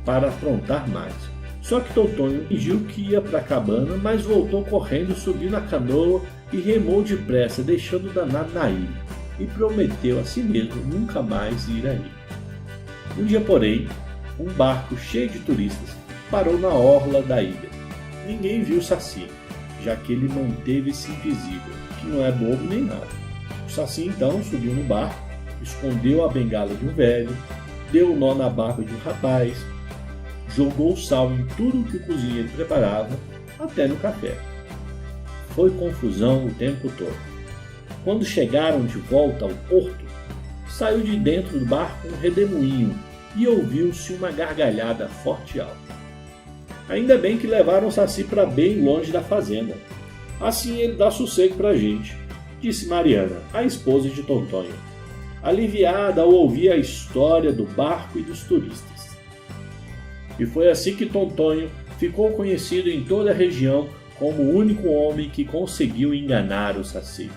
para aprontar mais. Só que Tontonho fingiu que ia para a cabana, mas voltou correndo, subiu na canoa e remou depressa, deixando o danado na ilha. E prometeu a si mesmo nunca mais ir à ilha. Um dia, porém, um barco cheio de turistas parou na orla da ilha. Ninguém viu o Saci, já que ele manteve-se invisível, que não é bobo nem nada. O Saci então subiu no barco, escondeu a bengala de um velho, deu um nó na barba de um rapaz, jogou sal em tudo que o cozinheiro preparava, até no café. Foi confusão o tempo todo. Quando chegaram de volta ao porto, saiu de dentro do barco um redemoinho e ouviu-se uma gargalhada forte e alta. Ainda bem que levaram o Saci para bem longe da fazenda. Assim ele dá sossego para a gente, disse Mariana, a esposa de Tontonho, aliviada ao ouvir a história do barco e dos turistas. E foi assim que Tontonho ficou conhecido em toda a região como o único homem que conseguiu enganar o Saci.